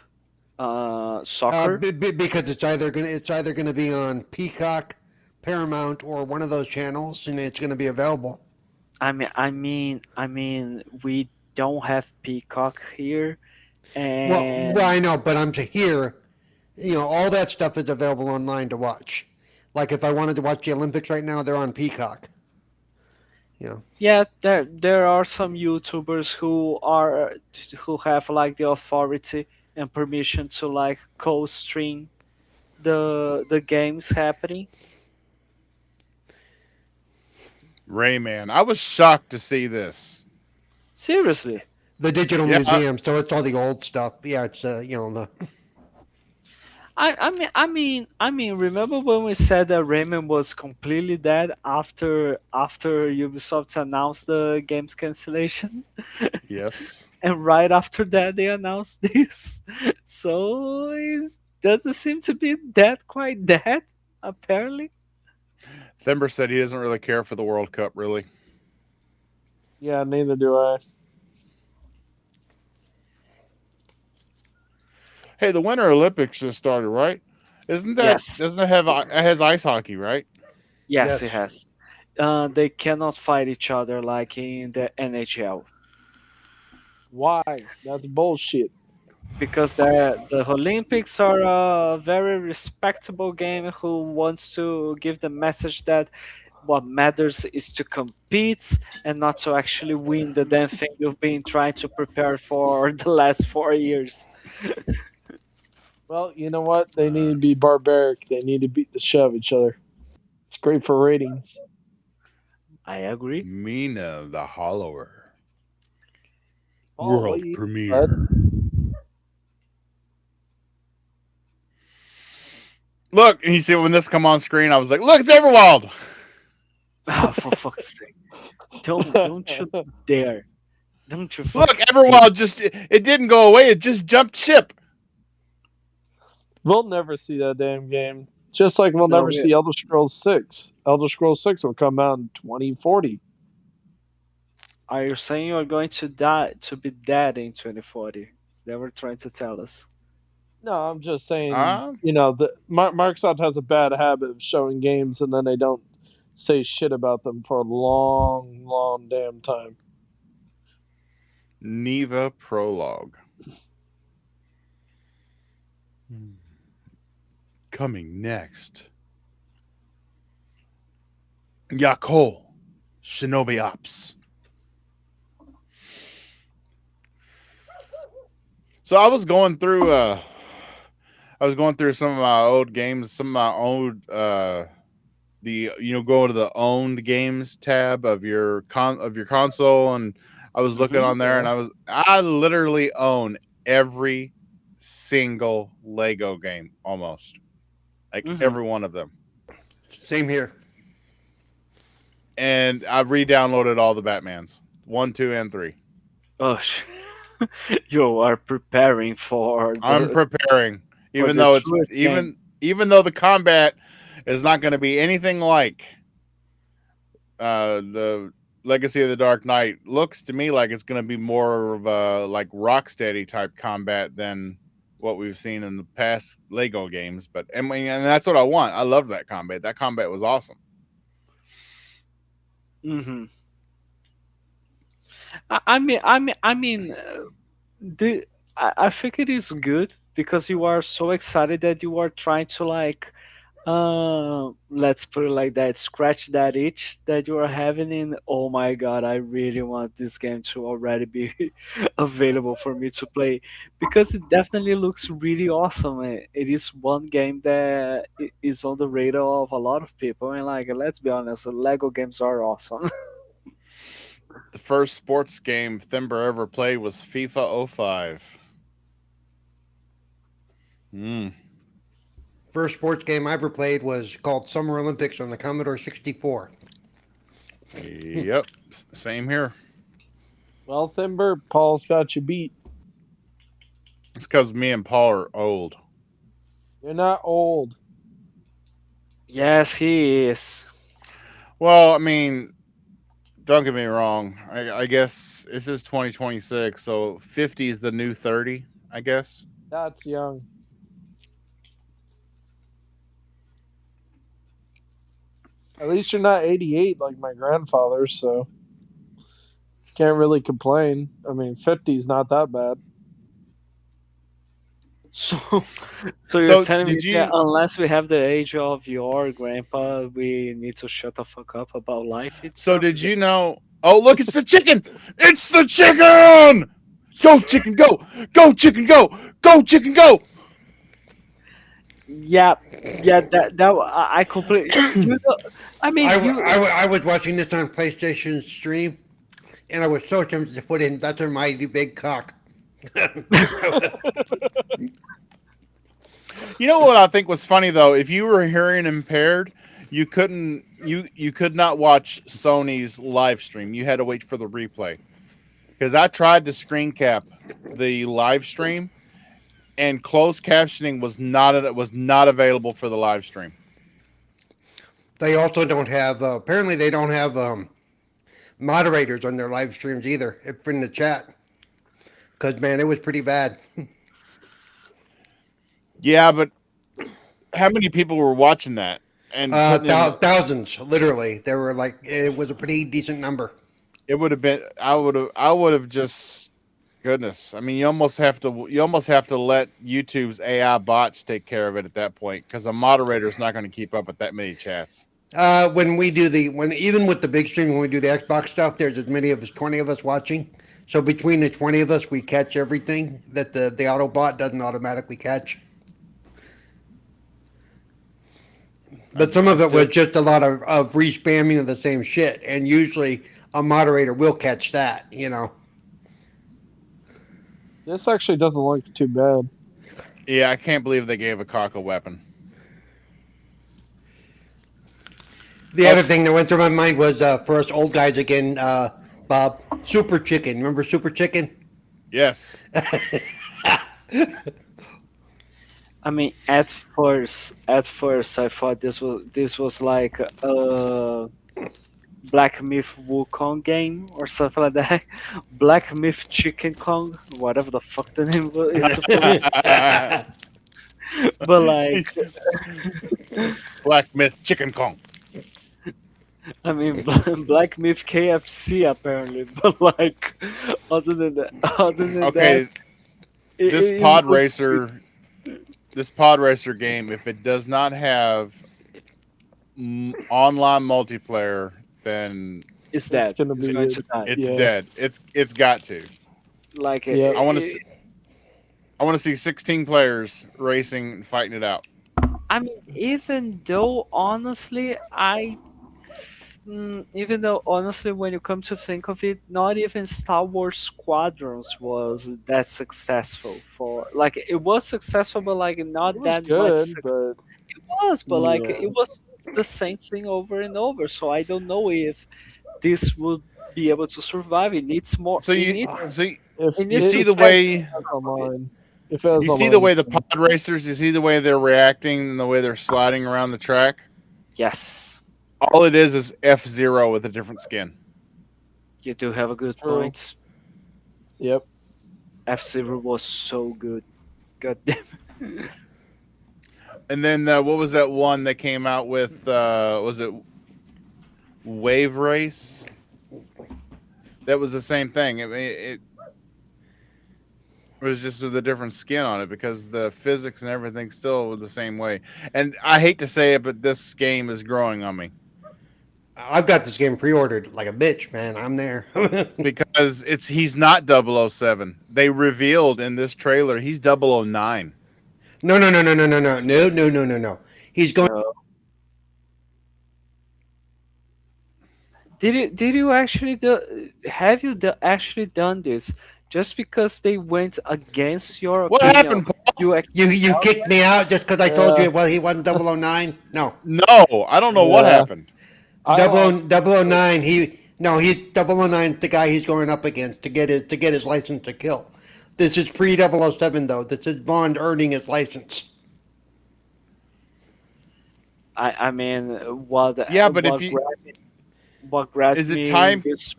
soccer. Because it's either gonna be on Peacock, Paramount, or one of those channels, and it's gonna be available. I mean, we don't have Peacock here, Well, and I know, but I'm to here. All that stuff is available online to watch. Like if I wanted to watch the Olympics right now, they're on Peacock. You know, yeah, there are some YouTubers who have like the authority and permission to like co-stream the games happening. Rayman. I was shocked to see this. Seriously. the digital Yeah, museum, so it's all the old stuff. Yeah, it's the I mean, remember when we said that Rayman was completely dead after Ubisoft announced the game's cancellation, yes. and right after that they announced this. So it doesn't seem to be that quite dead, apparently. Thember said he doesn't really care for the World Cup, really. Yeah, neither do I. Hey, the Winter Olympics just started, right? Isn't that Yes, doesn't it have it has ice hockey, right? yes, it yes. has. They cannot fight each other like in the NHL. Why? That's bullshit. Because the Olympics are a very respectable game who wants to give the message that what matters is to compete and not to actually win the damn thing you've been trying to prepare for the last 4 years. Well, you know what? They need to be barbaric. They need to beat the shit out of each other. It's great for ratings. I agree. Mina the Hollower. Paul, what World you eating, bud? premiere. Look, and you see when this come on screen, I was like, look, it's Everwild. Oh, for fuck's sake. Don't you dare. Don't you Look, fucking dare. Everwild just it didn't go away, it just jumped ship. We'll never see that damn game. Just like we'll No, never see Elder Scrolls 6. Elder Scrolls 6 will come out in 2040. are you saying you're going to die to be dead in 2040? They were trying to tell us. No, I'm just saying, Uh, Microsoft has a bad habit of showing games and then they don't say shit about them for a long, long damn time. Neva Prologue. Coming next. Yakol. Shinobi Ops. So I was going through some of my old games, some of my old go to the owned games tab of your console, and I was looking on there, and I literally own every single Lego game almost, like every one of them. Same here. And I re-downloaded all the Batmans, 1, 2, and 3. Oh, you are preparing for I'm the preparing, even the though it's truest game. even though the combat is not going to be anything like the Legacy of the Dark Knight. Looks to me like it's going to be more of a like Rocksteady type combat than what we've seen in the past Lego games. But and that's what I want. I love that combat. That combat was awesome. Mm-hmm. I think it is good because you are so excited that you are trying to like, let's put it like that, scratch that itch that you are having in. Oh my god, I really want this game to already be available for me to play because it definitely looks really awesome. It is one game that is on the radar of a lot of people, and like, let's be honest, Lego games are awesome. The first sports game Thimber ever played was FIFA 05. First sports game I ever played was called Summer Olympics on the Commodore 64. Yep, same here. Well, Thimber, Paul's got you beat. It's because me and Paul are old. You're not old. Yes, he is. Well, I mean, don't get me wrong. I guess this is 2026, so 50 is the new 30, I guess. That's young. At least you're not 88 like my grandfather, so. Can't really complain. I mean, 50 is not that bad. So, so you're So telling me did that you? unless we have the age of your grandpa, we need to shut the fuck up about life So itself? did you know? Oh, look, it's the chicken! It's the chicken! Go chicken, go! Go chicken, go! Go chicken, go! Yeah, yeah. I completely. You know, I mean, you. I was watching this on PlayStation stream, and I was so tempted to put in "That's a mighty big cock." You know what I think was funny though? If you were hearing impaired, you could not watch Sony's live stream. You had to wait for the replay. Because I tried to screen cap the live stream, and closed captioning was not available for the live stream. They also don't have. Apparently, they don't have moderators on their live streams either. If in the chat, because man, it was pretty bad. Yeah, but how many people were watching that and putting in? Thousands, literally. There were like it was a pretty decent number. It would have been. I would have just. Goodness, I mean, you almost have to let YouTube's AI bots take care of it at that point because a moderator is not going to keep up with that many chats. When we do even with the big stream, when we do the Xbox stuff, there's as many of us, 20 of us watching. So between the 20 of us, we catch everything that the Autobot doesn't automatically catch. But some of it was just a lot of re-spamming of the same shit, and usually a moderator will catch that, you know. This actually doesn't look too bad. Yeah, I can't believe they gave a cock a weapon. The other thing that went through my mind was for us old guys again, Bob, Super Chicken. Remember Super Chicken? Yes. I mean, at first, I thought this was like a Black Myth Wukong game or something like that. Black Myth Chicken Kong, whatever the fuck the name is supposed. But like, Black Myth Chicken Kong. I mean, Black Myth KFC apparently. But like, other than that, Okay, this it pod looks racer, this pod racer game, if it does not have online multiplayer, then it's dead. It's gonna be going good. to die. it's Yeah. dead. It's got to. Like, Yeah. I want to see 16 players racing and fighting it out. I mean, even though honestly, when you come to think of it, not even Star Wars Squadrons was that successful. For like, it was successful, but like not It was that good, much. but It was, but like yeah. it was the same thing over and over. So I don't know if this would be able to survive. It needs more. So it you needs, see if it you needs see to the test way it's some of it. online, if it was you see online, the way the pod racers, you see the way they're reacting and the way they're sliding around the track. Yes, All it is F-Zero with a different skin. you do have a good True. point. Yep. F-Zero was so good. God damn. And then what was that one that came out with? Was it Wave Race? That was the same thing. It was just with a different skin on it because the physics and everything still was the same way. And I hate to say it, but this game is growing on me I've got this game pre-ordered like a bitch, man. I'm there. because he's not 007. They revealed in this trailer he's 009. No. He's going. Did you actually have you actually done this just because they went against your What opinion? happened, Paul? You kicked me out just because I told you. Well, he wasn't 009. No, No, I don't know what Yeah. happened. I 009. He's 009. The guy he's going up against to get his license to kill. This is pre 007 though. This is Bond earning his license. I mean, what? Yeah, but what if you what grabbed is it me time? in this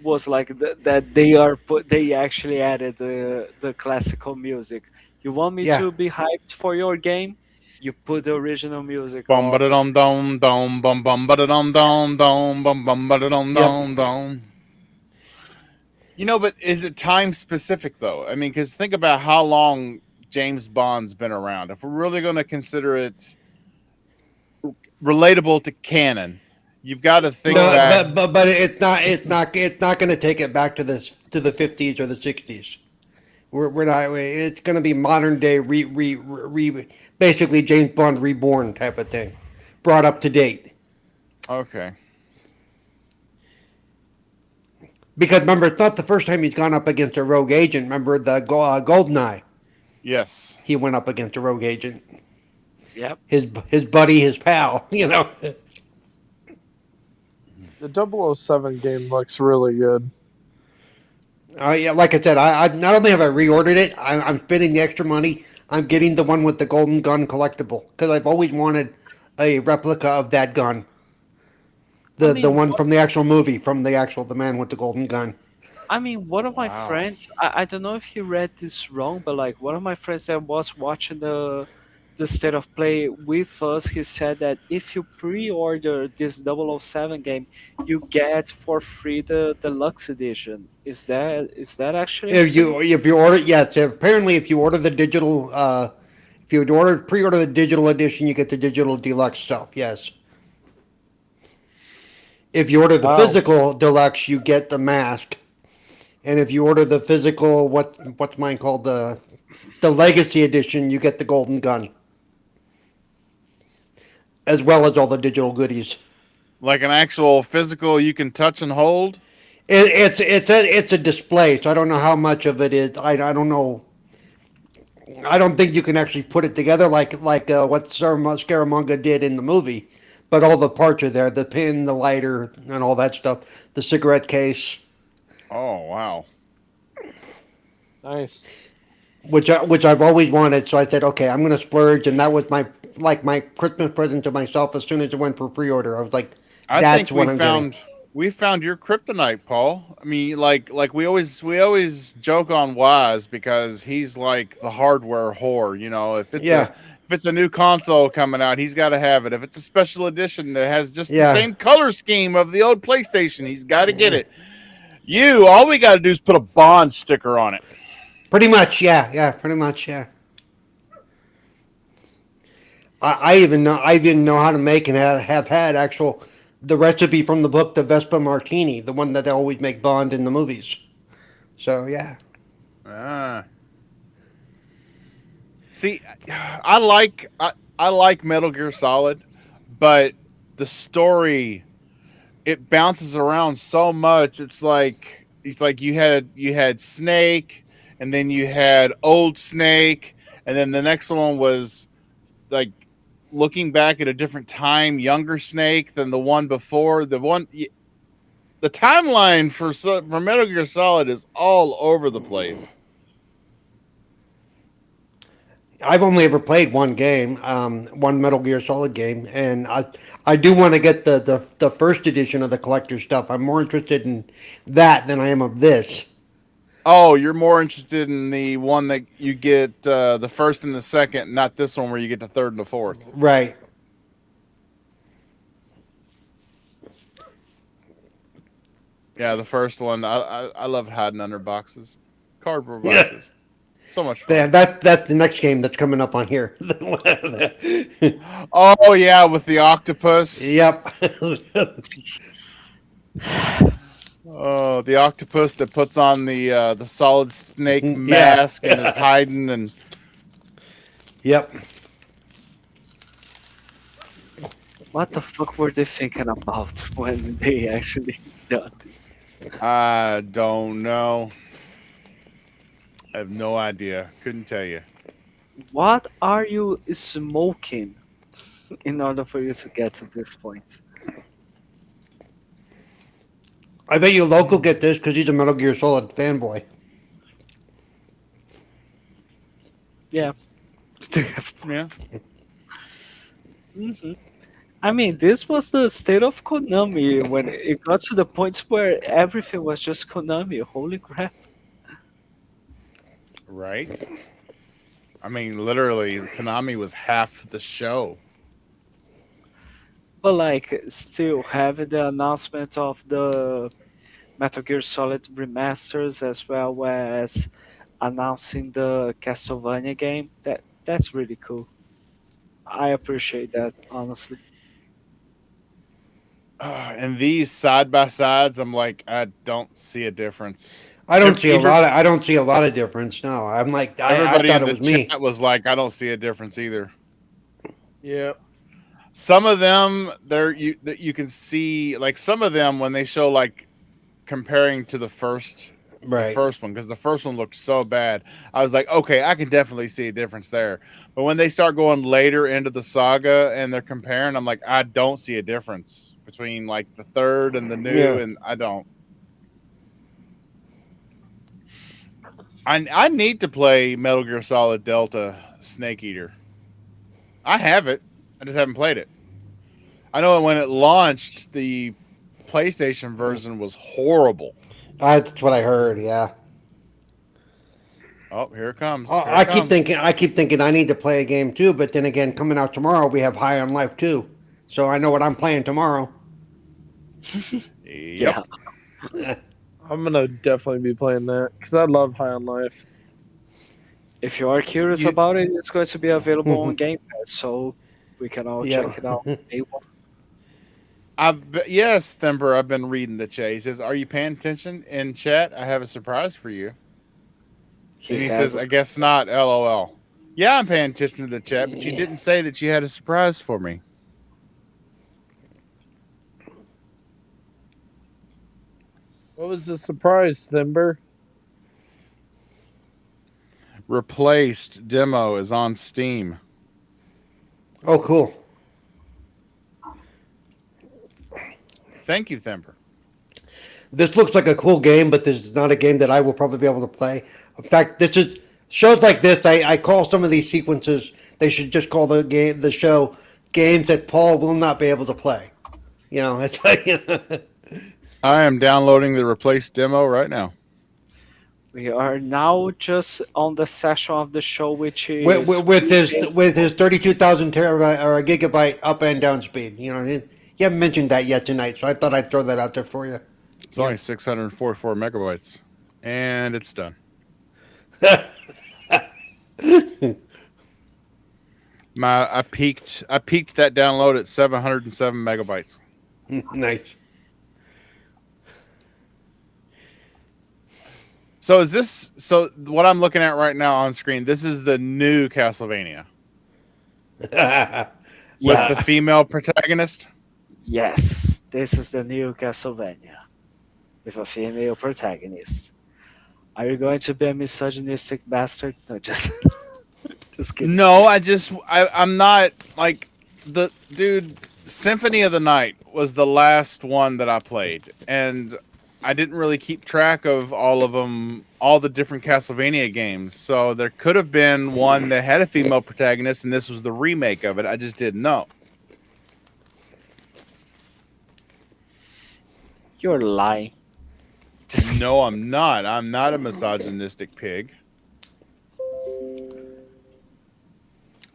was like that they actually added the classical music. You want me Yeah. to be hyped for your game? You put the original music Bum ba of dum dum dum bum bum ba dum dum dum bum bum ba dum Yep. dum dum. But is it time specific though? I mean, because think about how long James Bond's been around. If we're really going to consider it relatable to canon, you've got to think No, back. but it's not going to take it back to the 50s or the 60s. We're not. It's going to be modern day basically James Bond reborn type of thing, brought up to date. Okay. Because remember, it's not the first time he's gone up against a rogue agent. Remember the Goldeneye? Yes. He went up against a rogue agent. Yep. His buddy, his pal. The 007 game looks really good. Yeah, like I said, I not only have I reordered it, I'm spending the extra money. I'm getting the one with the golden gun collectible because I've always wanted a replica of that gun. The one from the actual movie, from the man with the golden gun. I mean, one of my Wow. friends, I don't know if he read this wrong, but like one of my friends that was watching the state of play with us, he said that if you pre-order this 007 game, you get for free the deluxe edition. Is that actually free? If you order, yes, apparently if you order the digital, if you pre-order the digital edition, you get the digital deluxe stuff. Yes. If you order the Wow. physical deluxe, you get the mask, and if you order the physical, what's mine called, the legacy edition, you get the golden gun, as well as all the digital goodies. Like an actual physical you can touch and hold. It's a display, so I don't know how much of it is. I don't know. I don't think you can actually put it together like what Scaramanga did in the movie. But all the parts are there: the pin, the lighter, and all that stuff. The cigarette case, Oh wow. Nice. which I've always wanted. So I said, okay, I'm going to splurge, and that was my Christmas present to myself. As soon as it went for pre-order, I was like, I that's think what I'm getting. we found your kryptonite, Paul. I mean, like we always joke on Wise because he's like the hardware whore. Yeah, if it's a new console coming out, he's got to have it. If it's a special edition that has just the yeah. same color scheme of the old PlayStation, he's got to get it. All we got to do is put a Bond sticker on it. Pretty much, yeah, pretty much, yeah. I even know how to make and have had actual the recipe from the book, the Vespa Martini, the one that they always make Bond in the movies. So yeah, Ah. See, I like Metal Gear Solid, but the story it bounces around so much. It's like you had Snake, and then you had Old Snake, and then the next one was like looking back at a different time, younger Snake than the one before. The timeline for Metal Gear Solid is all over the place. I've only ever played one game, one Metal Gear Solid game, and I do want to get the first edition of the collector stuff. I'm more interested in that than I am of this. Oh, you're more interested in the one that you get the first and the second, not this one where you get the third and the fourth. Right. Yeah, the first one. I love hiding under boxes, cardboard Yeah. boxes. So much fun. That's the next game that's coming up on here. Oh yeah, with the octopus. Yep. Oh, the octopus that puts on the solid snake Yeah. mask and is hiding and Yep. What the fuck were they thinking about when they actually done this? I don't know. I have no idea. Couldn't tell you. What are you smoking in order for you to get to this point? I bet you local get this because he's a Metal Gear Solid fanboy. Yeah. They have Yeah. hmm I mean, this was the state of Konami when it got to the point where everything was just Konami. Holy crap. Right. I mean, literally, Konami was half the show. But like, still having the announcement of Metal Gear Solid remasters, as well as announcing the Castlevania game. That's really cool. I appreciate that, honestly. And these side by sides, I'm like, I don't see a difference. I don't see a Every, lot of I don't see a lot of difference. No, I'm like I everybody thought in it the was me. chat was like, I don't see a difference either. Yeah. Some of them, there you can see like some of them when they show like comparing to the Right. first one, because the first one looked so bad. I was like, okay, I can definitely see a difference there. But when they start going later into the saga and they're comparing, I'm like, I don't see a difference between like the third and the new, Yeah. and I don't. I need to play Metal Gear Solid Delta Snake Eater. I have it. I just haven't played it. I know when it launched, the PlayStation version was horrible. That's what I heard. Yeah. Oh, here it comes. Oh, Here it comes. I keep thinking I need to play a game too, but then again, coming out tomorrow, we have High on Life too. So I know what I'm playing tomorrow. Yep. Yeah. I'm gonna definitely be playing that because I love High on Life. If you are curious You, about it, it's going to be available on Game Pass, so we can all Yeah. check it out. Day one. yes, Themper, I've been reading the chat. He says, "Are you paying attention in chat? I have a surprise for you." And he says, has "I guess not. LOL." Yeah, I'm paying attention to the chat, but you didn't say that you had a surprise for me. What was the surprise, Thimber? Replaced demo is on Steam. Oh, cool. Thank you, Themper. This looks like a cool game, but this is not a game that I will probably be able to play. In fact, this is shows like this. I call some of these sequences. They should just call the show games that Paul will not be able to play. You know, it's like I am downloading the replaced demo right now. We are now just on the session of the show, which is with his 32,000 terabyte or a gigabyte up and down speed. You know, you haven't mentioned that yet tonight, so I thought I'd throw that out there for you. It's only 644 megabytes, and it's done. I peaked that download at 707 megabytes. Nice. So what I'm looking at right now on screen, this is the new Castlevania with the female protagonist. Yes, this is the new Castlevania with a female protagonist. Are you going to be a misogynistic bastard? No, just kidding. No, I'm not like the dude. Symphony of the Night was the last one that I played, and I didn't really keep track of all of them, all the different Castlevania games. So there could have been one that had a female protagonist, and this was the remake of it. I just didn't know. You're lying. No, I'm not. I'm not a misogynistic pig.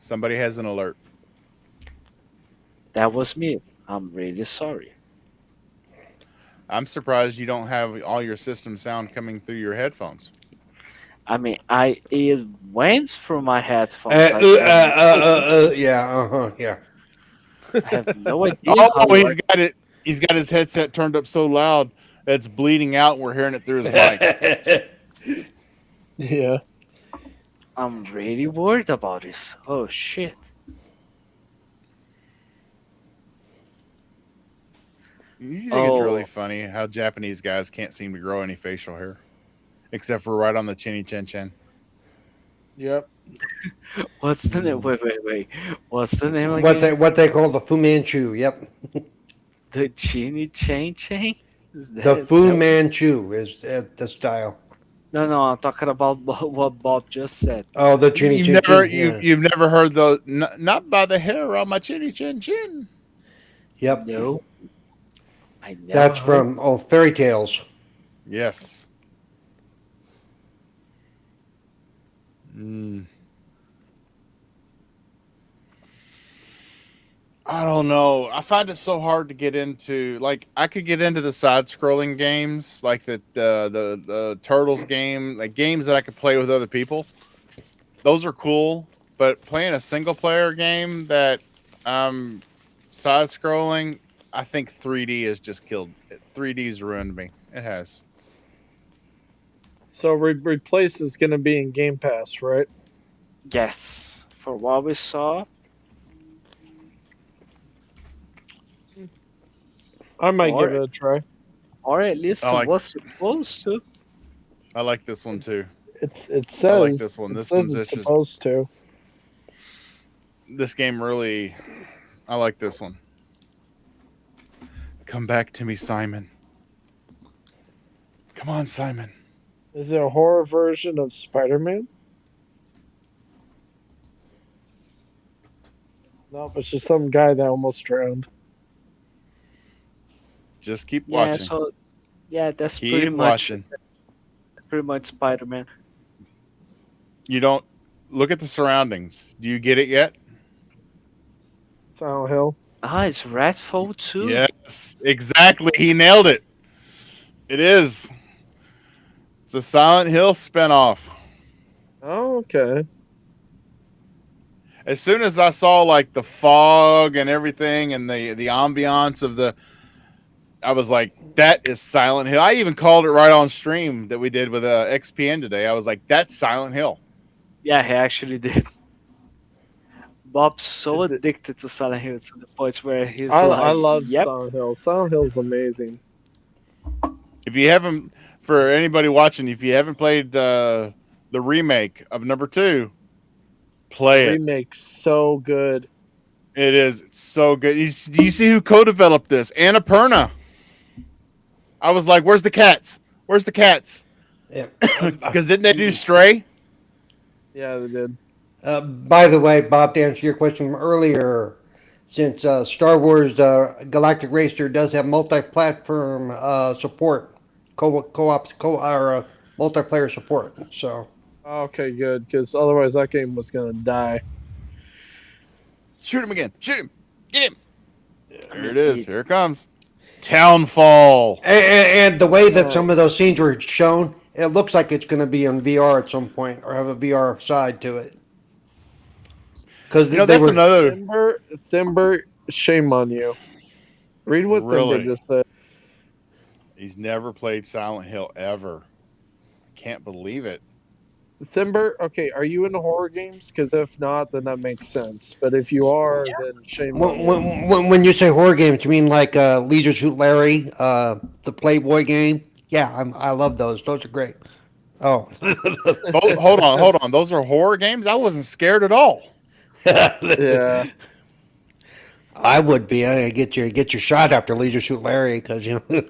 Somebody has an alert. That was me. I'm really sorry. I'm surprised you don't have all your system sound coming through your headphones. I mean, it went through my headphones. Yeah. I have no idea. Oh, he's got it. He's got his headset turned up so loud that it's bleeding out. And we're hearing it through his mic. Yeah. I'm really worried about this. Oh shit. You think it's really funny how Japanese guys can't seem to grow any facial hair, except for right on the chinny chin chin. Yep. What's the name? Wait. What's the name again? What they call the Fu Manchu. Yep. The chinny chin chin? The Fu Manchu is the style. No, I'm talking about what Bob just said. Oh, the chinny chin chin. You've never heard the not by the hair on my chinny chin chin. Yep. No. I never That's heard. from old fairy tales. Yes. Mm. I don't know. I find it so hard to get into. Like, I could get into the side-scrolling games, like the Turtles game, like games that I could play with other people. Those are cool, but playing a single-player game that side-scrolling, I think 3D has just killed. 3D's ruined me. It has. So replace is going to be in Game Pass, right? Yes, for what we saw. I might Or- give it a try. Or at least I it like- was supposed to. I like this one too. It says I like this one. it This says one's it's just- supposed to. This game really, I like this one. Come back to me, Simon. Come on, Simon. Is it a horror version of Spider-Man? No, it's just some guy that almost drowned. Just keep Yeah, watching. so that's Keep pretty watching. much Spider-Man. You don't look at the surroundings. Do you get it yet? Silent Hill. Ah, it's Redfall too. Yes, exactly. He nailed it. It is. It's a Silent Hill spinoff. Oh, okay. As soon as I saw like the fog and everything and the ambiance of the, I was like, that is Silent Hill. I even called it right on stream that we did with XPN today. I was like, that's Silent Hill. Yeah, he actually did. Bob's so Is it- addicted to Silent Hill to the point where he's I like, love yep. Silent Hill. Silent Hill's amazing. If you haven't, for anybody watching, if you haven't played the remake of number 2, play it. Remake's so good. It is. It's so good. Do you see who co-developed this? Annapurna. I was like, where's the cats? Where's the cats? Yeah. Because didn't they do Stray? Yeah, they did. By the way, Bob, to answer your question from earlier, since Star Wars Galactic Racer does have multi-platform support, multiplayer support, so Okay, good. Because otherwise, that game was gonna die. Shoot him again. Shoot him. Get him. Here it is. Here it comes. Townfall. and the way that some of those scenes were shown, it looks like it's going to be on VR at some point or have a VR side to it. Because You know, that's another. Thimber, shame on you. Read what Really? Thimber just said. He's never played Silent Hill ever. Can't believe it. Thimber, okay, are you into horror games? Because if not, then that makes sense. But if you are, then shame on you. when you say horror games, you mean like Leisure Suit Larry, the Playboy game? Yeah, I love those. Those are great. Oh, Hold on. Those are horror games? I wasn't scared at all. Yeah. I would be. I get your shot after Leisure Suit Larry because you know.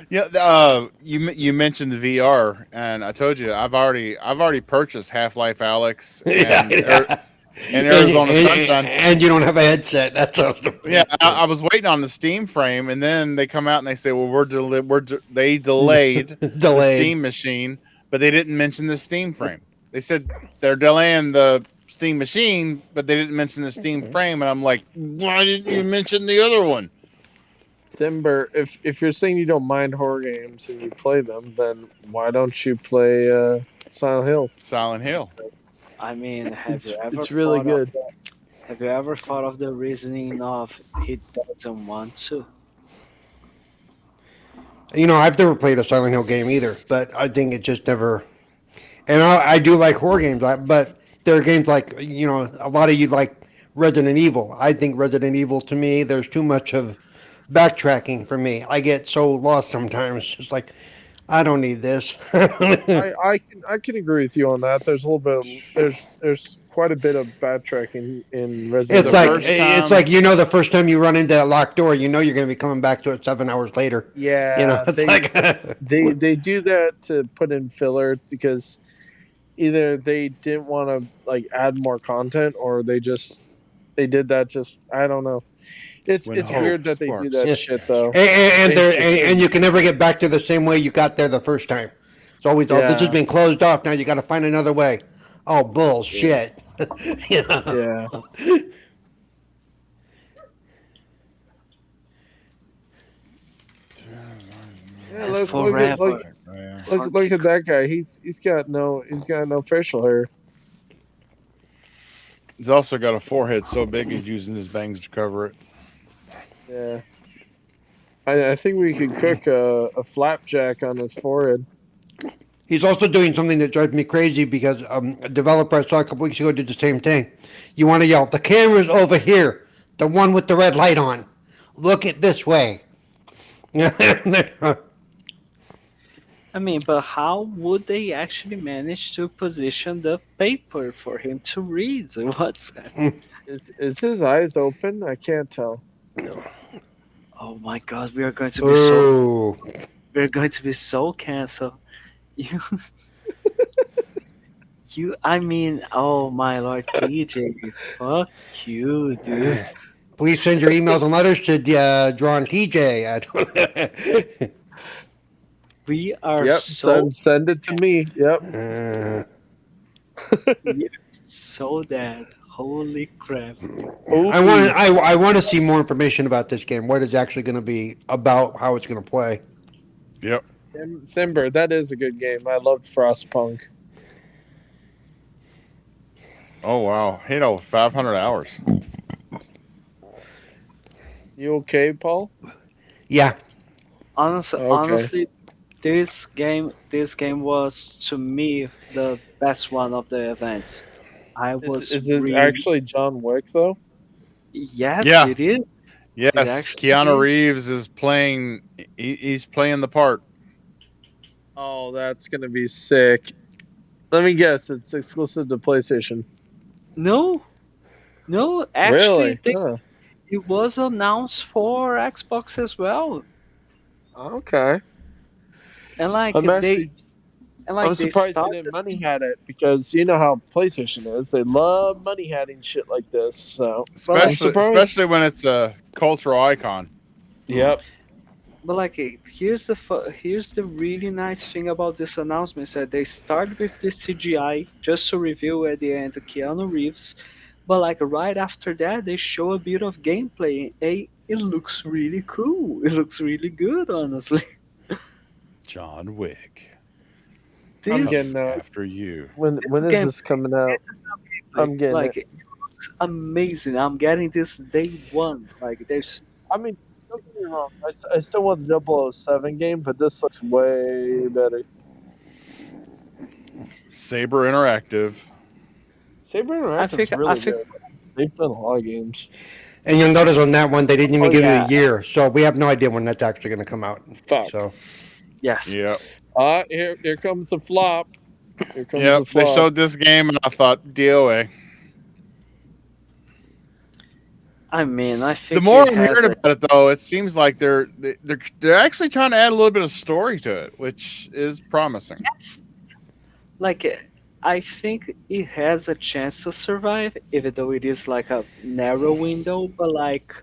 Yeah, you mentioned the VR, and I told you I've already purchased Half-Life Alex and, and Arizona Sunshine. And you don't have a headset. That's awesome. Yeah, I was waiting on the Steam frame, and then they come out and they say, "Well, they delayed the Steam machine, but they didn't mention the Steam frame. They said they're delaying the Steam machine, but they didn't mention the Steam frame." And I'm like, "Why didn't you mention the other one?" Thimber, if you're saying you don't mind horror games and you play them, then why don't you play Silent Hill? Silent Hill. I mean, have you ever It's really thought good. Have you ever thought of the reasoning of he doesn't want to? You know, I've never played a Silent Hill game either, but I think it just never. And I do like horror games, but there are games like, you know, a lot of you like Resident Evil. I think Resident Evil, to me, there's too much of backtracking for me. I get so lost sometimes. Just like, I don't need this. I can agree with you on that. There's a little bit of, there's quite a bit of backtracking in Resident It's Evil. like you know, the first time you run into that locked door, you know you're going to be coming back to it 7 hours later. Yeah, You know, it's they, like they do that to put in filler because either they didn't want to like add more content or they did that just I don't know. It's When hope weird that they do that Yeah. shit though. and you can never get back to the same way you got there the first time. It's always, oh, this has Yeah. been closed off. Now you got to find another way. Oh, bullshit. Yeah. Yeah. Yeah, And look at forever. Yeah. look at that guy. He's got no facial hair. He's also got a forehead so big he's using his bangs to cover it. Yeah. I think we could cook a flapjack on his forehead. He's also doing something that drives me crazy because a developer I saw a couple weeks ago did the same thing. You want to yell, the camera's over here, the one with the red light on. Look it this way. I mean, but how would they actually manage to position the paper for him to read? What's that? Is his eyes open? I can't tell. Oh my God, we are going to be so Oh, we're going to be so canceled. You I mean, oh my Lord, TJ, fuck you, dude. please send your emails and letters to Drawn TJ. We are Yep, so send it to me. Yep. we are so dead. Holy crap. I want to see more information about this game. What it's actually going to be about, how it's going to play. Yep. Thimber, that is a good game. I loved Frostpunk. Oh wow. 500 hours. You okay, Paul? Yeah, Okay. Honestly, this game was to me the best one of the events. I was Is it really actually John Wick though? yes, Yeah. it is. Yes, It actually Keanu is. Reeves is playing. He's playing the part. Oh, that's gonna be sick. Let me guess, it's exclusive to PlayStation. No, no, actually, Really? Huh. it was announced for Xbox as well, Okay. and like I'm actually I'm they surprised they started. didn't money had it because you know how PlayStation is. They love money hatting shit like this. So Well, I'm like, surprised. Especially when it's a cultural icon. Yep. but like, here's the really nice thing about this announcement is that they start with the CGI just to reveal at the end Keanu Reeves, but like right after that they show a bit of gameplay. And it looks really cool. It looks really good, honestly. John Wick. I'm This getting After you. when this is game this coming out? this is not gameplay. I'm getting Like it. it looks amazing. I'm getting this day one. Like there's I mean, don't get me wrong. I still want the 007 game, but this looks way better. Saber Interactive. Saber I Interactive's think really good. They've done a lot of games. and you'll notice on that one they didn't even Oh, give yeah. you a year, so we have no idea when that's actually going to come out. Fuck. So yes. Yep. Here comes the flop. Here comes the Yep. They flop. showed this game and I thought DOA. I mean, I think The more it I'm has hearing about it, though, it seems like they're actually trying to add a little bit of story to it, which is promising. yes. Like I think it has a chance to survive, even though it is like a narrow window. But like,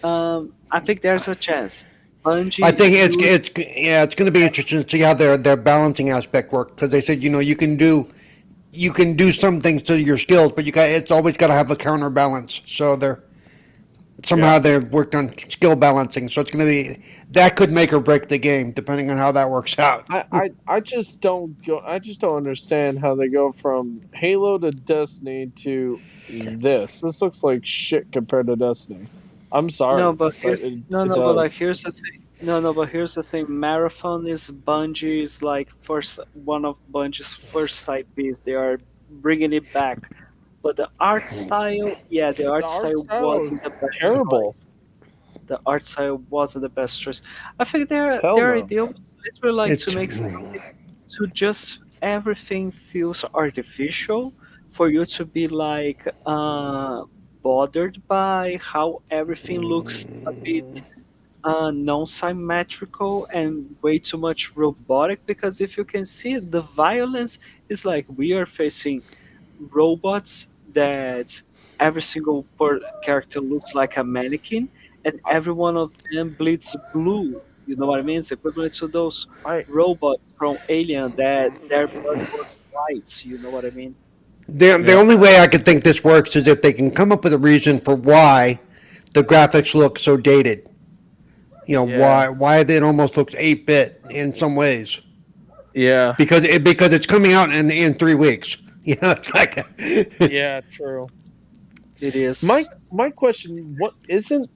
I think there's a chance. Bungie, I think it's used- it's going to be interesting to see how their balancing aspect work, because they said you can do some things to your skills, but it's always got to have a counterbalance. So they've worked on skill balancing. So it's going to be that could make or break the game depending on how that works out. I just don't understand how they go from Halo to Destiny to this. This looks like shit compared to Destiny. I'm sorry. no, but here's, it no, but like does. here's the thing. No, but here's the thing. Marathon is Bungie's like one of Bungie's first IPs. They are bringing it back, but the art style, yeah, the art style wasn't the best terrible. choice. The art style wasn't the best choice. I think their Hell their no. idea was literally like to It's- make something to just everything feels artificial for you to be like bothered by how everything looks a bit non-symmetrical and way too much robotic, because if you can see the violence is like we are facing robots that every single character looks like a mannequin and every one of them bleeds blue. You know what I mean? It's equivalent to those I robots from Alien that their blood was white. You know what I mean? The only way I could think this works is if they can come up with a reason for why the graphics look so dated. Yeah. why it almost looks 8-bit in some ways Yeah. because it's coming out in 3 weeks. It's like Yeah. True. It My is. my question: what isn't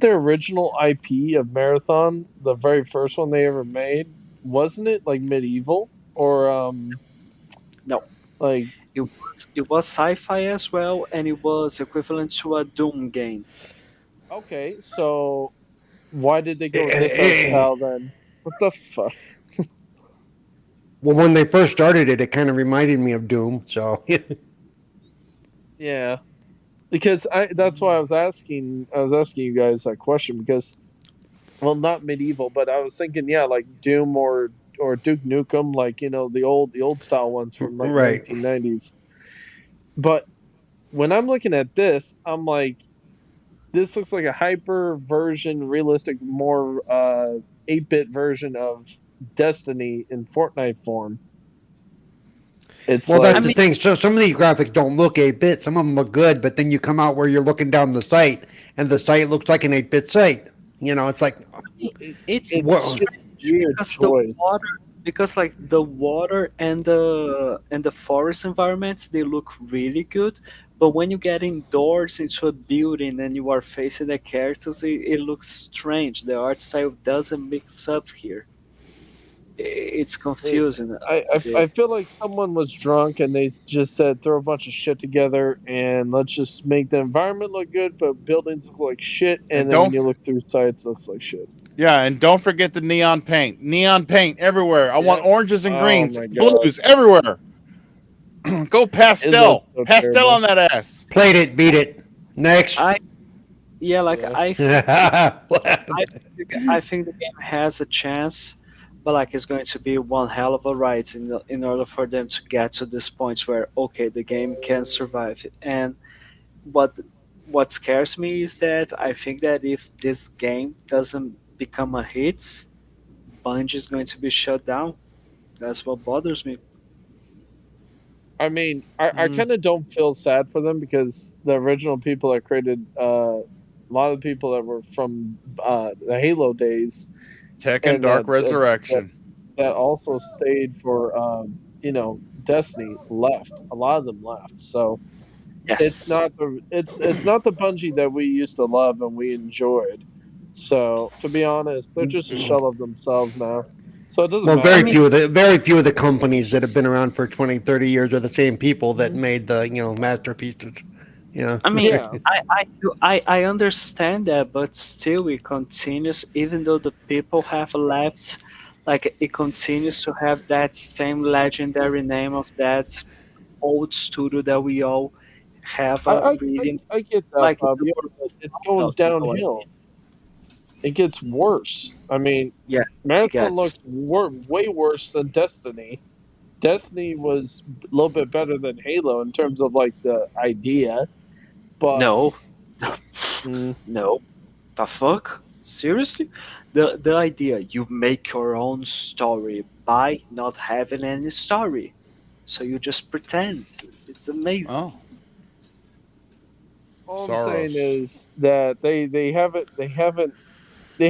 the original IP of Marathon the very first one they ever made? Wasn't it like medieval or No, like it was sci-fi as well, and it was equivalent to a Doom game. okay? So why did they go with this art style then? What the fuck? well, when they first started it, it kind of reminded me of Doom. So Yeah, because I that's why I was asking you guys that question because well, not medieval, but I was thinking yeah, like Doom or Duke Nukem, like the old style ones from like right. 1990s. But when I'm looking at this, I'm like, this looks like a hyper version, realistic, more 8-bit version of Destiny in Fortnite form. It's Well, I that's like, the mean, thing. So some of these graphics don't look 8-bit. Some of them look good, but then you come out where you're looking down the site, and the site looks like an 8-bit site. It's like it, it's what? it's strange weird because the choice. water, because like the water and the forest environments, they look really good. But when you get indoors into a building and you are facing the characters, it looks strange. The art style doesn't mix up here. It's It, confusing a I bit. feel like someone was drunk and they just said throw a bunch of shit together and let's just make the environment look good, but buildings look like shit. And And then when you look through sites, it looks like shit. and don't forget the neon paint. Neon paint everywhere. I want Yep. oranges and Oh greens, my god, blues everywhere. Go it looks pastel, so pastel terrible. on that ass. Played it, beat it. Next. I Yeah, like Yeah. I think the game has a chance, but like it's going to be one hell of a ride in order for them to get to this point where okay, the game can survive. And what what scares me is that I think that if this game doesn't become a hit, Bungie is going to be shut down. That's what bothers me. I mean, I Mm. kind of don't feel sad for them because the original people that created a lot of the people that were from the Halo days Tekken and Dark that Resurrection. that also stayed for Destiny left. A lot of them left. So Yes. it's not the Bungie that we used to love and we enjoyed. So to be honest, they're just a shell of themselves now. So it doesn't Well, I very matter. mean, few of the very few of the companies that have been around for 20, 30 years are the same people that made the masterpieces. Yeah. I mean, Yeah, I understand that, but still, it continues. Even though the people have left, like it continues to have that same legendary name of that old studio that we all have a reading. I get that, Like the Bobby, word. but it's going No, go ahead. downhill. It gets worse. I mean, Yes, it Marathon looks gets. way worse than Destiny. Destiny was a little bit better than Halo in terms of like the idea, but No, mm, no, the fuck? Seriously? The idea you make your own story by not having any story. So you just pretend. It's amazing. Oh, all I'm saying Soros. is that they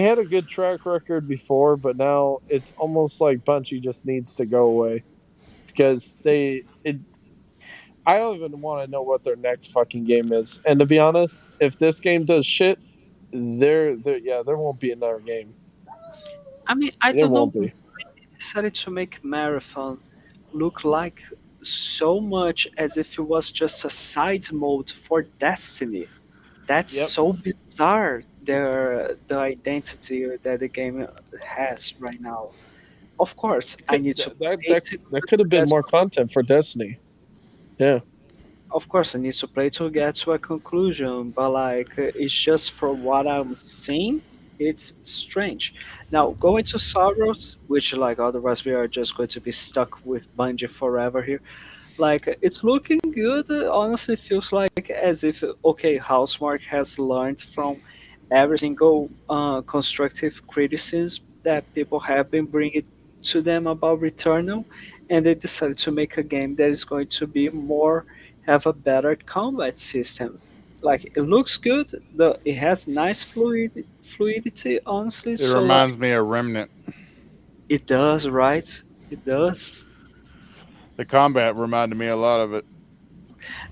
had a good track record before, but now it's almost like Bungie just needs to go away because I don't even want to know what their next fucking game is. And to be honest, if this game does shit, there won't be another game. I mean, I There don't know won't why be. they decided to make Marathon look like so much as if it was just a side mode for Destiny. That's Yep. so bizarre. The identity that the game has right now. Of course, I need to play it in That order could to have been get more content for Destiny. Yeah. of course I need to play to get to a conclusion, but like it's just for what I'm seeing, it's strange. Now going to Sorrows, which like otherwise we are just going to be stuck with Bungie forever here. Like it's looking good. Honestly, feels like as if okay, Housemark has learned from every single constructive criticism that people have been bringing to them about Returnal, and they decided to make a game that is going to be more have a better combat system. Like it looks good. It has nice fluidity, honestly. It So like reminds me of Remnant. it does, right? It does. The combat reminded me a lot of it.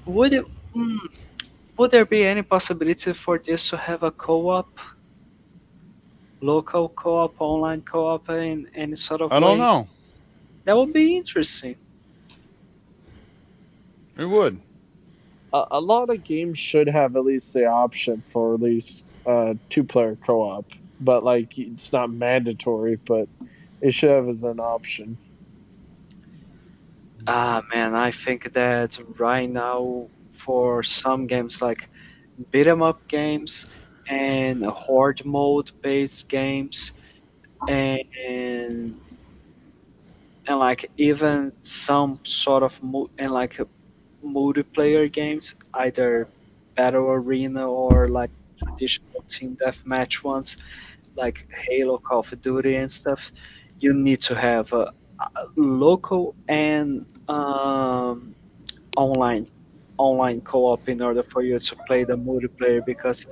Would it? Mm, would there be any possibility for this to have a co-op, local co-op, online co-op in any sort of I don't way? know. That would be interesting. It would. A lot of games should have at least the option for at least two-player co-op, but like it's not mandatory, but it should have as an option. Ah, man, I think that right now for some games like beat 'em up games and horde mode based games and and like even some sort of and like multiplayer games, either battle arena or like traditional team deathmatch ones, like Halo, Call of Duty, and stuff. You need to have a local and online co-op in order for you to play the multiplayer, because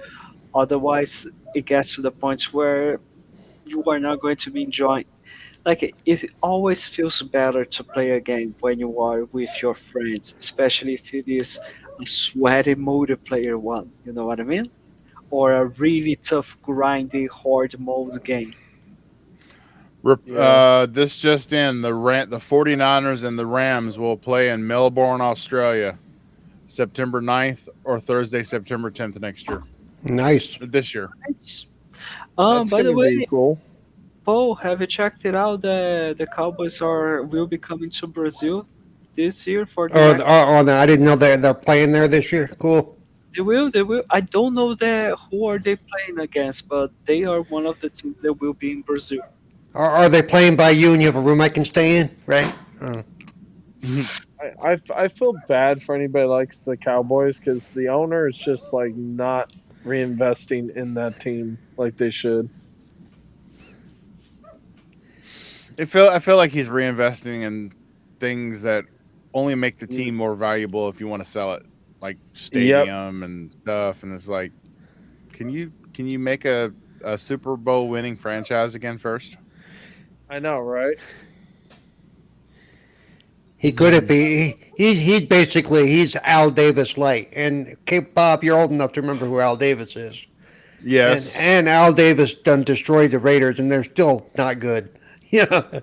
otherwise it gets to the point where you are not going to be enjoying, like it always feels better to play a game when you are with your friends, especially if it is a sweaty multiplayer one, you know what I mean, or a really tough grindy horde mode game. Yeah. This just in: the 49ers and the Rams will play in Melbourne, Australia, September 9th or Thursday, September 10th next year. Nice. This year. It's, That's by the gonna be way, cool. Paul, have you checked it out? The Cowboys are will be coming to Brazil this year for the Oh, next. I didn't know they're playing there this year. Cool. They will. They will. I don't know that who are they playing against, but they are one of the teams that will be in Brazil. Are they playing by you and you have a room I can stay in? Right. Oh. I feel bad for anybody who likes the Cowboys because the owner is just like not reinvesting in that team like they should. I feel like he's reinvesting in things that only make the team more valuable if you want to sell it, like Yep, stadium and stuff. And it's like, can you make a Super Bowl winning franchise again first? I know, right? He could if he's basically he's Al Davis light. And Bob, you're old enough to remember who Al Davis is. And Yes. and Al Davis done destroyed the Raiders, and they're still not good. Yeah.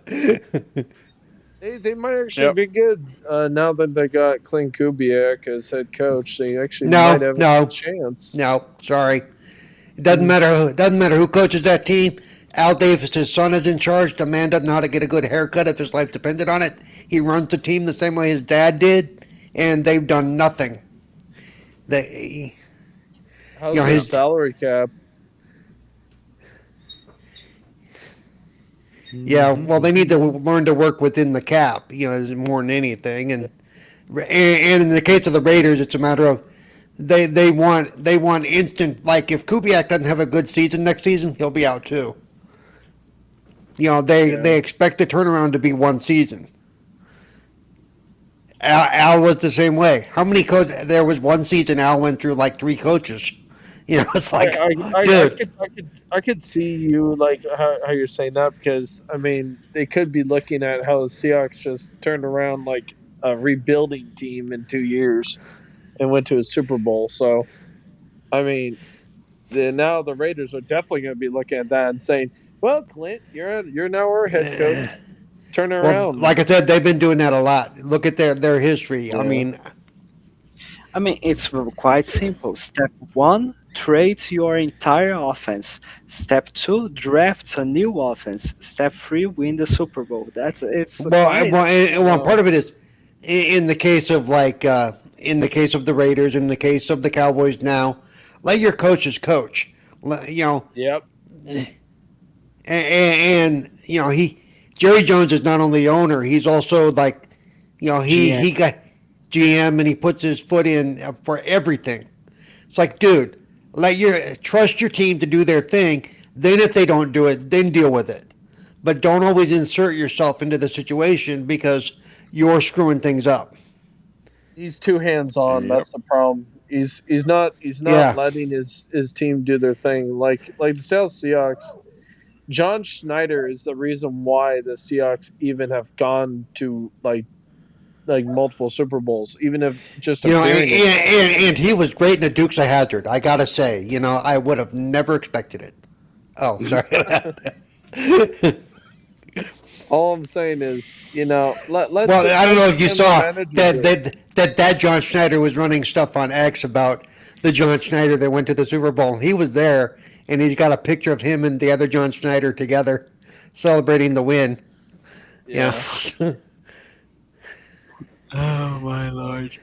They might actually Yep. be good now that they got Clint Kubiak as head coach. They actually might No, have a no, good chance. no. Sorry. It doesn't matter who coaches that team. Al Davis' son is in charge. The man doesn't know how to get a good haircut if his life depended on it. He runs the team the same way his dad did, and they've done nothing. They, How's you know, their his salary cap? yeah. Well, they need to learn to work within the cap. More than anything, and in the case of the Raiders, it's a matter of they want instant. Like if Kubiak doesn't have a good season next season, he'll be out too. Yeah. They expect the turnaround to be one season. Al was the same way. How many coaches? There was one season Al went through like three coaches. It's I, like, I dude, could see you like how you're saying that because I mean they could be looking at how the Seahawks just turned around like a rebuilding team in 2 years and went to a Super Bowl. So I mean, now the Raiders are definitely going to be looking at that and saying, "Well, Clint, you're now our head coach. Turn well, around." like I said, they've been doing that a lot. Look at their history. I Yeah. mean, It's quite simple. Step one, trade your entire offense. Step two, draft a new offense. Step three, win the Super Bowl. It's quite. part of it is in the case of in the case of the Raiders, in the case of the Cowboys now, let your coaches coach. Yep. And he Jerry Jones is not only the owner, he's also like, GM. he got GM and he puts his foot in for everything. It's like, dude, trust your team to do their thing. Then if they don't do it, then deal with it. But don't always insert yourself into the situation because you're screwing things up. He's too hands on. Yep. That's the problem. He's not Yeah. letting his team do their thing. Like the Seattle Seahawks, John Schneider is the reason why the Seahawks even have gone to like multiple Super Bowls, even if just You know, appearing in one. and he was great in the Dukes of Hazard. I gotta say, you know, I would have never expected it. Oh, sorry. All I'm saying is, let's Well, I don't know let if you him, the saw manager, that do it. that John Schneider was running stuff on X about the John Schneider that went to the Super Bowl. He was there, and he's got a picture of him and the other John Schneider together celebrating the win. Yeah. Yeah. Oh my lord.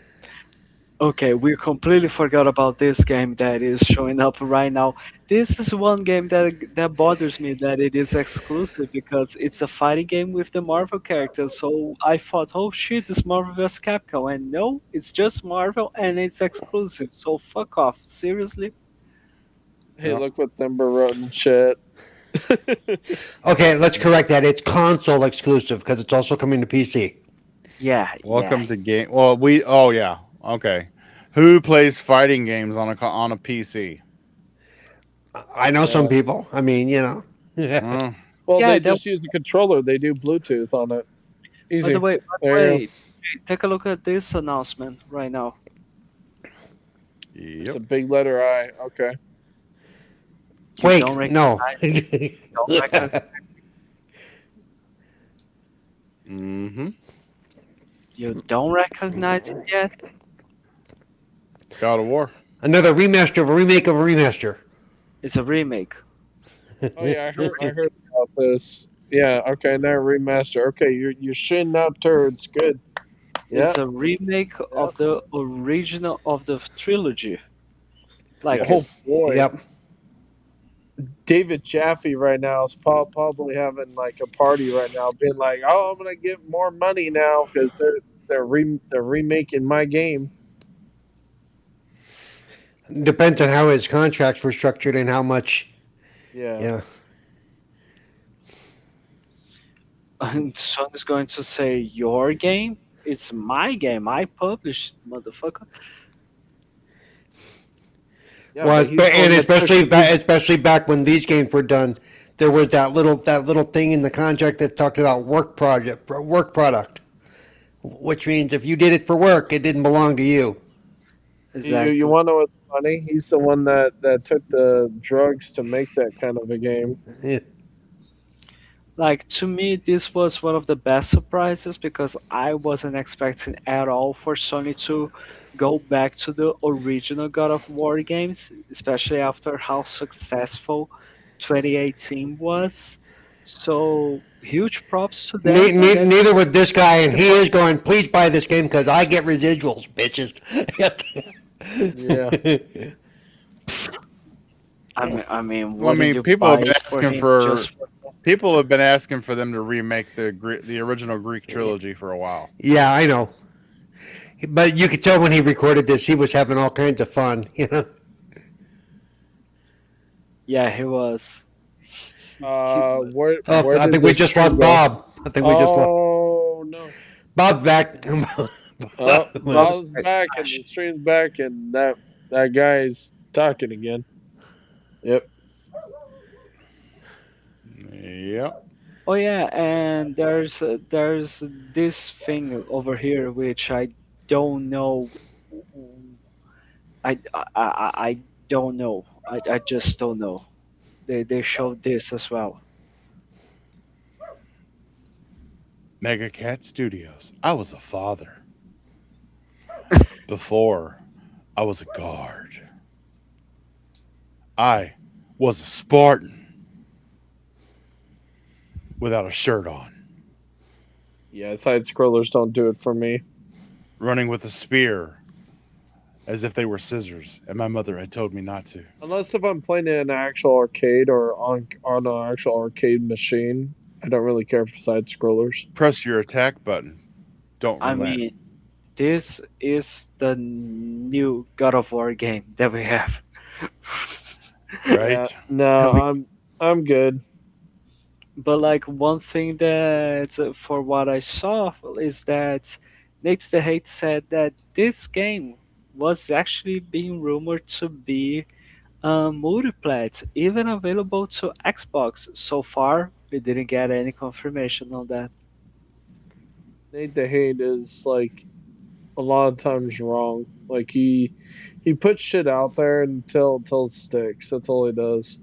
Okay, we completely forgot about this game that is showing up right now. This is one game that bothers me that it is exclusive because it's a fighting game with the Marvel characters. So I thought, oh shit, it's Marvel vs. Capcom, and no, it's just Marvel and it's exclusive. So fuck off, seriously. Hey, look what Thimber wrote in chat. Okay, let's correct that. It's console exclusive because it's also coming to PC. Yeah, Welcome to game. Well, we. Oh yeah. Okay. Who plays fighting games on a PC? I know some people. I mean, you know. Mm, Well, yeah. they That, just use a controller. They do Bluetooth on it. by Easy. the way, There you go. take a look at this announcement right now. It's yep. a big letter I. Okay. You Wait, don't no. don't recognize, Mm-hmm. you don't recognize it yet. God of War. Another remaster of a remake of a remaster. It's a remake. Oh yeah, I heard about this. Yeah. Okay. Now remaster. Okay, you're shitting out turds. Good. Yeah. It's a remake of the original of the trilogy. Like Oh Yes. boy. Yep. David Jaffe right now is probably having like a party right now, being like, "Oh, I'm gonna get more money now because they're remaking my game." Depends on how his contracts were structured and how much. Yeah. Yeah. and Sony's going to say your game? It's my game. I published, motherfucker. Yeah, Well, but he's the and one that took especially the big- especially back when these games were done, there was that little thing in the contract that talked about work product, which means if you did it for work, it didn't belong to you. Exactly. you want to know what's funny? He's the one that took the drugs to make that kind of a game. Yeah. Like to me, this was one of the best surprises because I wasn't expecting at all for Sony to go back to the original God of War games, especially after how successful 2018 was. So huge props to them. And then Neither would this guy, and he is going. Please buy this game because I get residuals, bitches. Yeah. I mean, Well, I what mean, you people have buy been it for asking him for just for people have been asking for them to remake the original Greek trilogy for a while. Yeah, I know. But you could tell when he recorded this, he was having all kinds of fun. You know. yeah, he was. He was. Where Oh, where I did think we this just stream lost go? Bob. I think we just lost Oh no! Bob's back. Oh, Bob's Bob's back. back and the stream's back, and that guy's talking again. Yep. Yep. Oh yeah, and there's this thing over here which I don't know. I don't know. I just don't know. They showed this as well. Mega Cat Studios. I was a father. Before, I was a guard. I was a Spartan without a shirt on, Yeah, side scrollers don't do it for me. running with a spear as if they were scissors, and my mother had told me not to. Unless if I'm playing in an actual arcade or on an actual arcade machine, I don't really care for side scrollers. Press your attack button. Don't I relent. mean, this is the new God of War game that we have. Right? Yeah, no, I'm good. But like one thing that for what I saw is that Nick the Hate said that this game was actually being rumored to be multiplat, even available to Xbox. So far, we didn't get any confirmation on that. Nate the Hate is like a lot of times wrong. Like he puts shit out there until it sticks. That's all he does.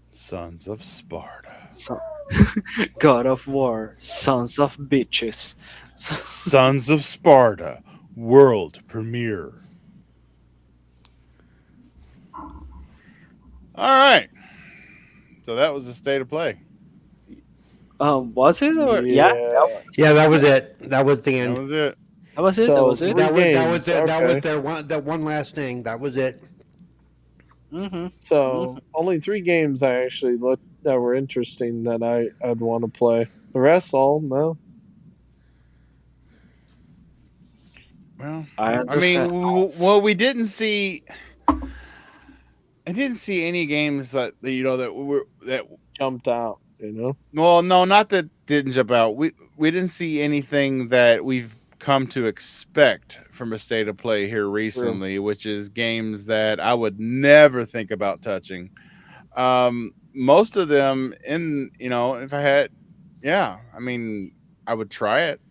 Sons of Sparta. So, God of War, sons of bitches. So, Sons of Sparta. World premiere. All right. So that was the state of play. was it or yeah? Yeah. Yeah, that was it. That was the That end. was it. That was it. That So was it. three That was games. it. That was Okay. their one. That one last thing. That was it. Mm-hmm. So only three games I actually looked that were interesting that I'd want to play. The rest all no. Well, I I mean, understand. well, we didn't see. I didn't see any games that you know that were that. Jumped out, Well, no, not that didn't jump out. We didn't see anything that we've come to expect from a state of play here recently, which is games that I would never think about touching. Most of them, if I had, yeah, I mean, I would try it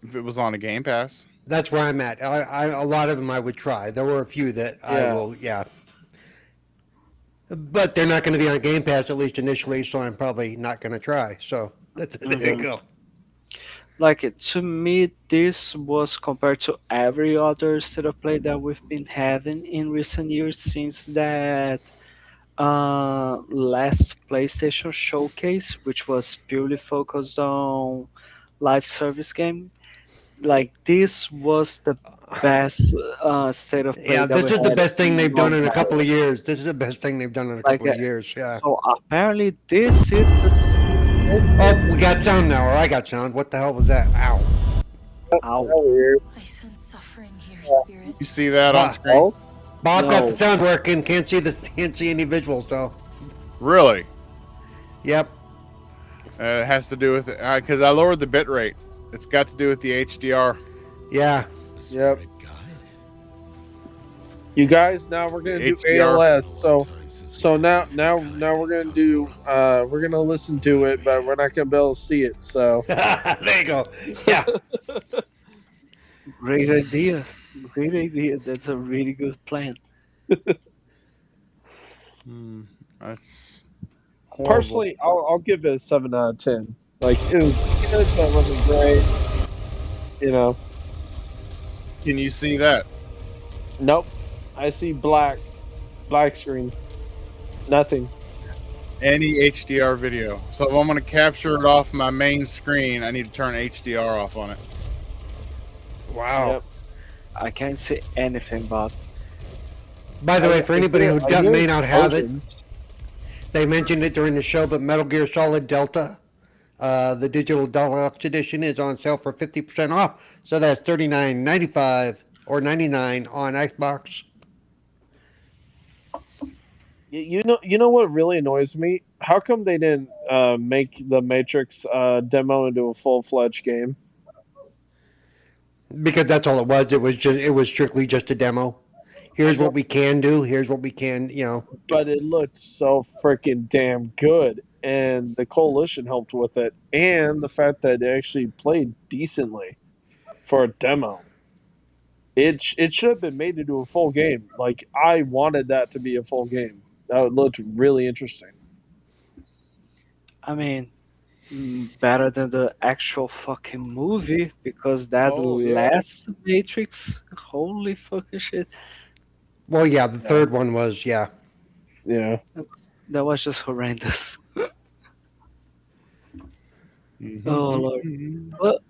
if it was on a Game Pass. That's where I'm at. A lot of them I would try. There were a few that I Yeah. will. Yeah. But they're not going to be on Game Pass at least initially, so I'm probably not going to try. So there you go. Like to me, this was compared to every other state of play that we've been having in recent years since that last PlayStation showcase, which was purely focused on live service game. Like this was the best state of play Yeah, that this we is the had best thing in they've a done in a while. couple of years. This is the best thing they've done in a Like couple of years. Yeah. so, apparently this is Oh, we got sound now, or I got sound. What the hell was that? Ow. ow. I sense suffering here, spirit. You see that on Wow. screen? Oh, Bob got No. the sound working. Can't see any visuals though. Really? Yep. It has to do with it because I lowered the bit rate. It's got to do with the HDR. Yeah. A spirit guide? you guys, now we're gonna do HDR. ALS. So Time since so the now last now time now we're gonna was do over. we're gonna listen to it, but we're not gonna be able to see it. So There you go. Yeah. Great idea. Great idea. That's a really good plan. That's Horrible. personally, I'll give it a 7 out of 10. Like it was good, but it wasn't great. You know, Can you see that? nope. I see black screen, nothing. Any HDR video. So if I'm going to capture it off my main screen, I need to turn HDR off on it. Wow. Yep. I can't see anything, Bob. By the way, for anybody who I hear may not have it, explosions. they mentioned it during the show, but Metal Gear Solid Delta, the digital deluxe edition, is on sale for 50% off. So that's $39.95 or $99 on Xbox. You know what really annoys me? How come they didn't make the Matrix demo into a full-fledged game? Because that's all it was. It was strictly just a demo. Here's what we can do. Here's what we can, But it looked so freaking damn good, and the coalition helped with it, and the fact that it actually played decently for a demo. It should have been made into a full game. Like I wanted that to be a full game. That looked really interesting. I mean, better than the actual fucking movie because that Oh, yeah. last Matrix, holy fucking shit, Well, yeah, the third one was, yeah. Yeah. that was just horrendous. Oh lord.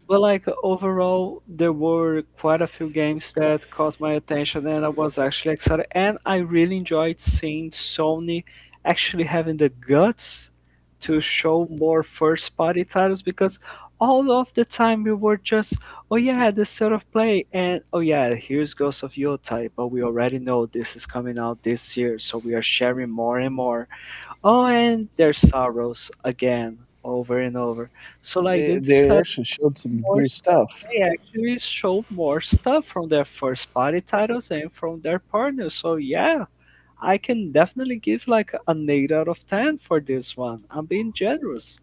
But like overall, there were quite a few games that caught my attention, and I was actually excited. And I really enjoyed seeing Sony actually having the guts to show more first-party titles because all of the time we were just, oh yeah, the sort of play, and oh yeah, here's Ghost of Yotei, but we already know this is coming out this year, so we are sharing more and more. Oh, and there's Sorrows again. over and over. So like they They decided actually showed some more new stuff. stuff. They actually show more stuff from their first party titles and from their partners. So yeah, I can definitely give like an 8 out of 10 for this one. I'm being generous.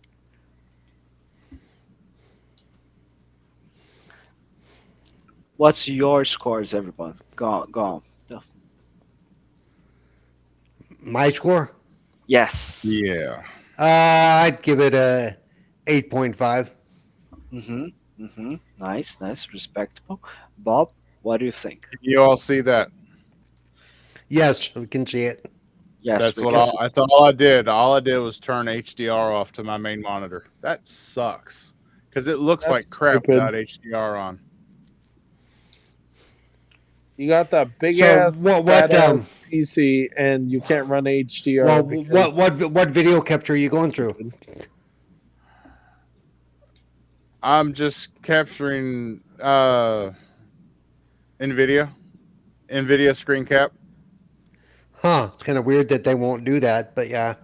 What's your scores, everyone? Go on. No. My score? Yes. Yeah. I'd give it a 8.5. Nice, nice, respectable. Bob, what do you think? You all see that? Yes, we can see it. Yes, That's we what can all. see. That's all I did. All I did was turn HDR off to my main monitor. That sucks because it looks That's like crap stupid. without HDR on. You got that big So ass, what fat ass PC, and you can't run HDR. well because what video capture are you going through? I'm just capturing NVIDIA screen cap. Huh? It's kind of weird that they won't do that, but yeah.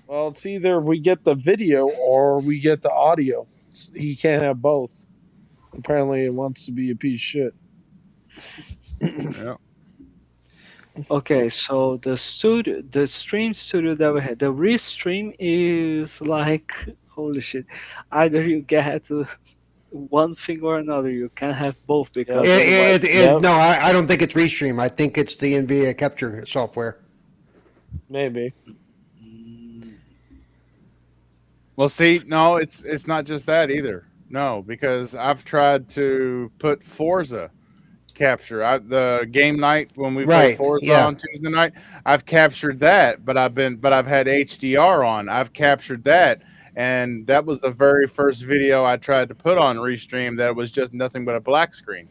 Well, it's either we get the video or we get the audio. He can't have both. Apparently, it wants to be a piece of shit. Yeah. Okay, so the stream studio that we had, the restream is like holy shit. Either you get one thing or another. You can't have both because otherwise, No, I don't think it's Restream. I think it's the NVIDIA capture software. Maybe. mm, Well, see, no, it's not just that either. No, because I've tried to put Forza capture. The game night when we play Right, Forza yeah. on Tuesday night, I've captured that, but I've had HDR on. I've captured that, and that was the very first video I tried to put on Restream that was just nothing but a black screen.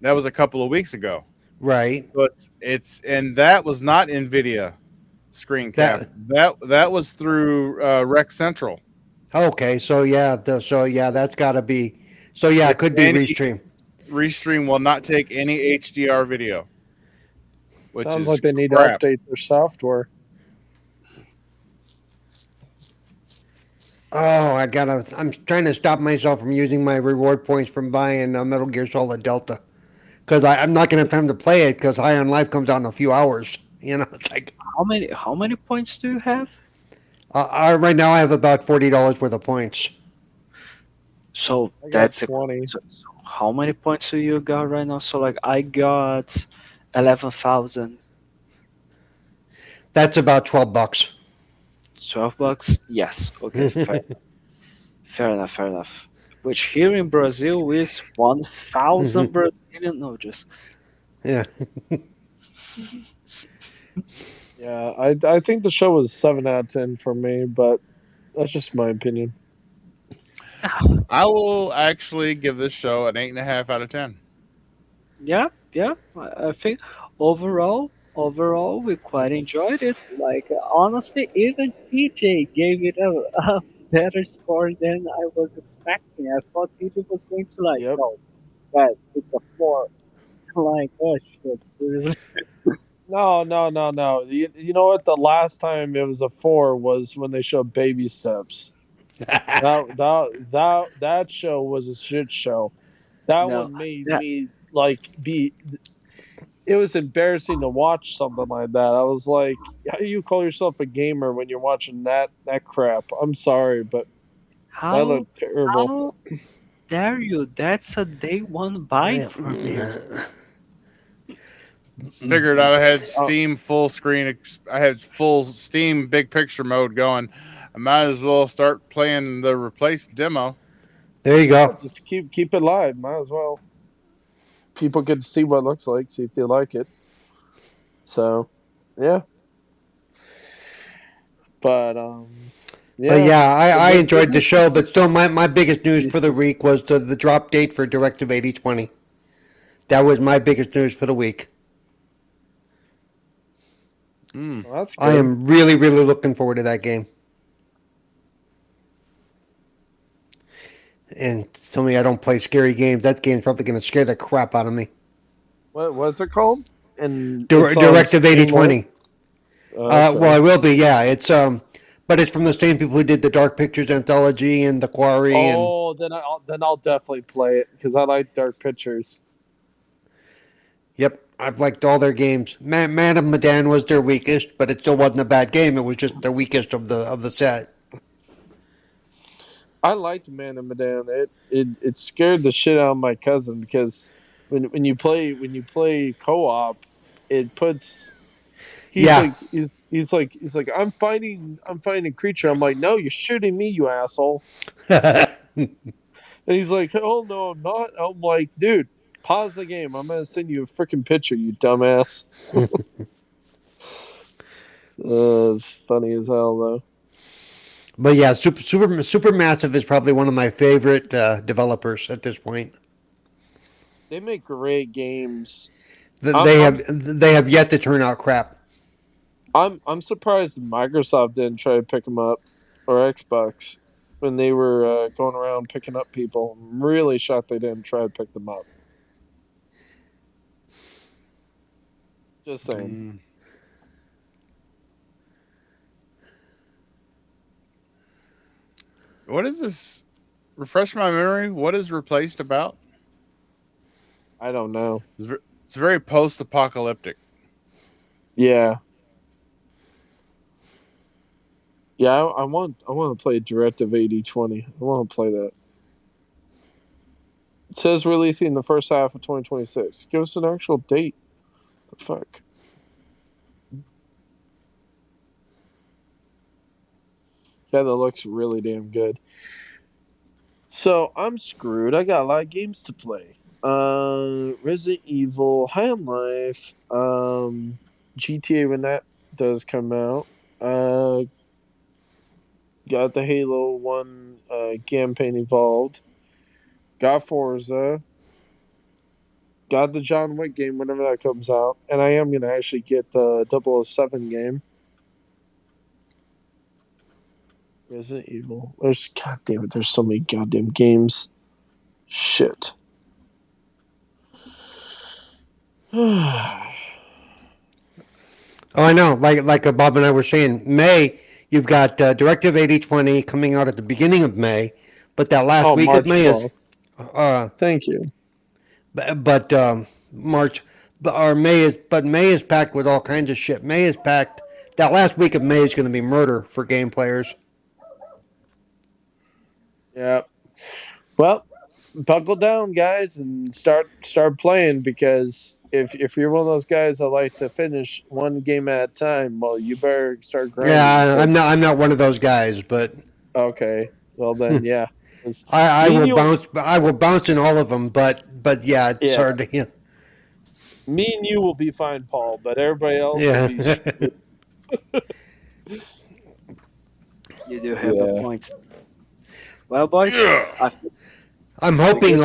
That was a couple of weeks ago. Right. So it's and that was not NVIDIA screen cap. That was through Rec Central. Okay, so yeah, that's got to be. So yeah, it could be Restream. Restream will not take any HDR video, which Sounds is like they need crap. to update their software. Oh, I'm trying to stop myself from using my reward points from buying Metal Gear Solid Delta, because I'm not gonna have time to play it because High on Life comes out in a few hours. It's like how many points do you have? right now I have about $40 worth of points. So I got that's 20. so how many points do you got right now? So like I got 11,000. That's about $12. $12? Yes. Okay. Fair enough. Fair enough. Which here in Brazil is 1,000 Brazilian. No, just Yeah. Yeah, I think the show was 7 out of 10 for me, but that's just my opinion. I will actually give this show an 8.5 out of 10. yeah. I think overall, we quite enjoyed it. Like honestly, even PJ gave it a better score than I was expecting. I thought PJ was going to like, Yep. no, but it's a 4. Like, oh shit, seriously. No. You know what? The last time it was a 4 was when they showed Baby Steps. That show was a shit show. That No, one made that me like be. It was embarrassing to watch something like that. I was like, "How do you call yourself a gamer when you're watching that crap?" I'm sorry, but that how looked terrible. how dare you? That's a day one buy for me. Figured I had Oh, Steam full screen. I had full Steam big picture mode going. I might as well start playing the replace demo. There you go. just keep it live. Might as well. People get to see what it looks like, see if they like it. So, yeah. But But yeah, I The- enjoyed the show, but still, my biggest news for the week was the drop date for Directive 8020. That was my biggest news for the week. Mm. Well, that's good. I am really, really looking forward to that game. And tell me I don't play scary games. That game's probably going to scare the crap out of me. What was it called? And it's on Directive Steam 8020. Okay. Well, it will be. Yeah, but it's from the same people who did the Dark Pictures anthology and the Quarry, and Oh, then I'll definitely play it because I like Dark Pictures. yep, I've liked all their games. Madame Medan was their weakest, but it still wasn't a bad game. It was just the weakest of the set. I liked Man of Medan. It scared the shit out of my cousin because when you play co-op, it puts Yeah. he's like I'm fighting a creature. I'm like, no, you're shooting me, you asshole. And he's like, oh no, I'm not. I'm like, dude, pause the game. I'm gonna send you a freaking picture, you dumbass. It's funny as hell though. But yeah, Supermassive is probably one of my favorite developers at this point. They make great games. They have yet to turn out crap. I'm surprised Microsoft didn't try to pick them up, or Xbox, when they were going around picking up people. I'm really shocked they didn't try to pick them up. Just saying. What is this? Refresh my memory. What is Replaced about? I don't know. It's very post-apocalyptic. Yeah. Yeah, I want to play Directive 8020. I want to play that. It says releasing in the first half of 2026. Give us an actual date. The fuck. Yeah, that looks really damn good. So I'm screwed. I got a lot of games to play. Resident Evil, High on Life, GTA when that does come out. Got the Halo 1 campaign evolved. Got Forza. Got the John Wick game whenever that comes out. And I am going to actually get the 007 game. Resident Evil. God damn it, there's so many goddamn games. Shit. Oh, I know. Like Bob and I were saying, May you've got Directive 8020 coming out at the beginning of May, but that last week March of May 12th. Thank you. but March, but May is packed with all kinds of shit. May is packed. That last week of May is going to be murder for game players. Yeah. Well, buckle down, guys, and start playing, because if you're one of those guys that like to finish one game at a time, well, you better start grinding. Yeah, I'm not one of those guys, but okay. Well then, yeah. I will bounce in all of them, but yeah, it's hard to. Yeah. Me and you will be fine, Paul, but everybody else Yeah. will be. You do have a point. Well, boys, I'm hoping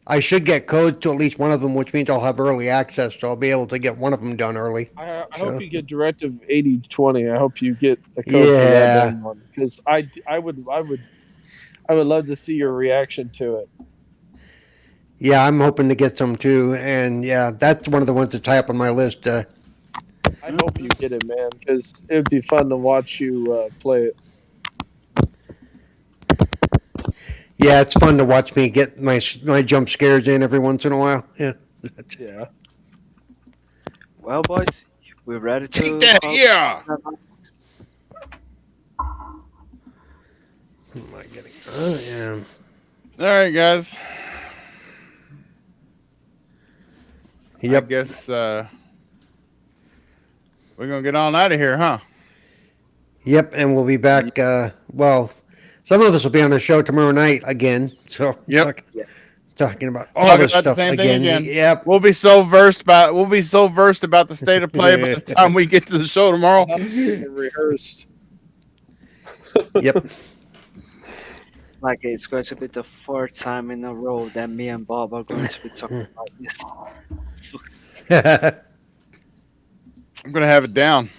I should get codes to at least one of them, which means I'll have early access, so I'll be able to get one of them done early. I hope you get Directive 8020. I hope you get a code for that damn one, because I would love to see your reaction to it. Yeah, I'm hoping to get some too, and yeah, that's one of the ones that's high up on my list. I hope you get it, man, because it'd be fun to watch you play it. Yeah, it's fun to watch me get my jump scares in every once in a while. Yeah. Yeah. Well, boys, we're ready to Take that, yeah. Who am I getting? Oh, yeah. All right, guys. Yep. I guess we're gonna get on out of here, huh? Yep, and we'll be back. Well, some of us will be on the show tomorrow night again. So Yep. talking about all this about the stuff same thing again. again. Yep. We'll be so versed about the state of play by the time we get to the show tomorrow. Rehearsed. Yep. Like, it's going to be the fourth time in a row that me and Bob are going to be talking about this. I'm gonna have it down.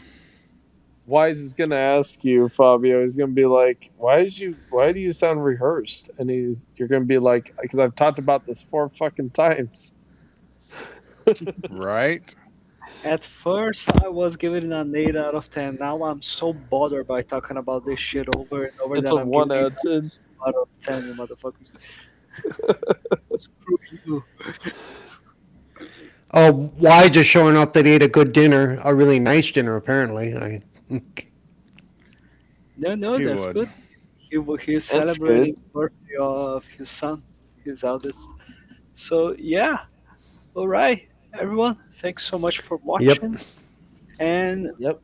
Wise is gonna ask you, Fabio. He's gonna be like, "Why do you sound rehearsed?" And you're gonna be like, "Because I've talked about this 4 fucking times." Right? At first, I was giving it an 8 out of 10. Now I'm so bothered by talking about this shit over and over It's that a I'm one giving it out of 10. out of 10, you motherfuckers. Screw you. Oh, why just showing up that he ate a good dinner, a really nice dinner, apparently. No, He that's would. good. He's That's celebrating good. the birthday of his son, his eldest. So yeah, all right, everyone. Thanks so much for Yep. watching, and Yep.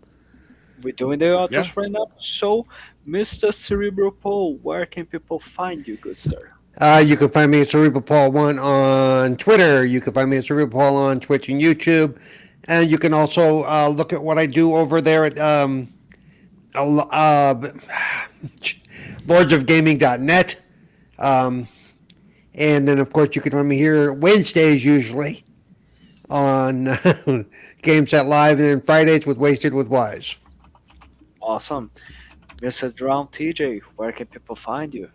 we're doing the Yeah. autos right now. So, Mr. Cerebral Pole, where can people find you, good sir? You can find me at Cerebral Paul One on Twitter. You can find me at Cerebral Paul on Twitch and YouTube, and you can also look at what I do over there at lordsofgaming.net. Um, and then, of course, you can find me here Wednesdays usually on Game Set Live, and then Fridays with Wasted with Wise. Awesome, Mr. Drown TJ, where can people find you?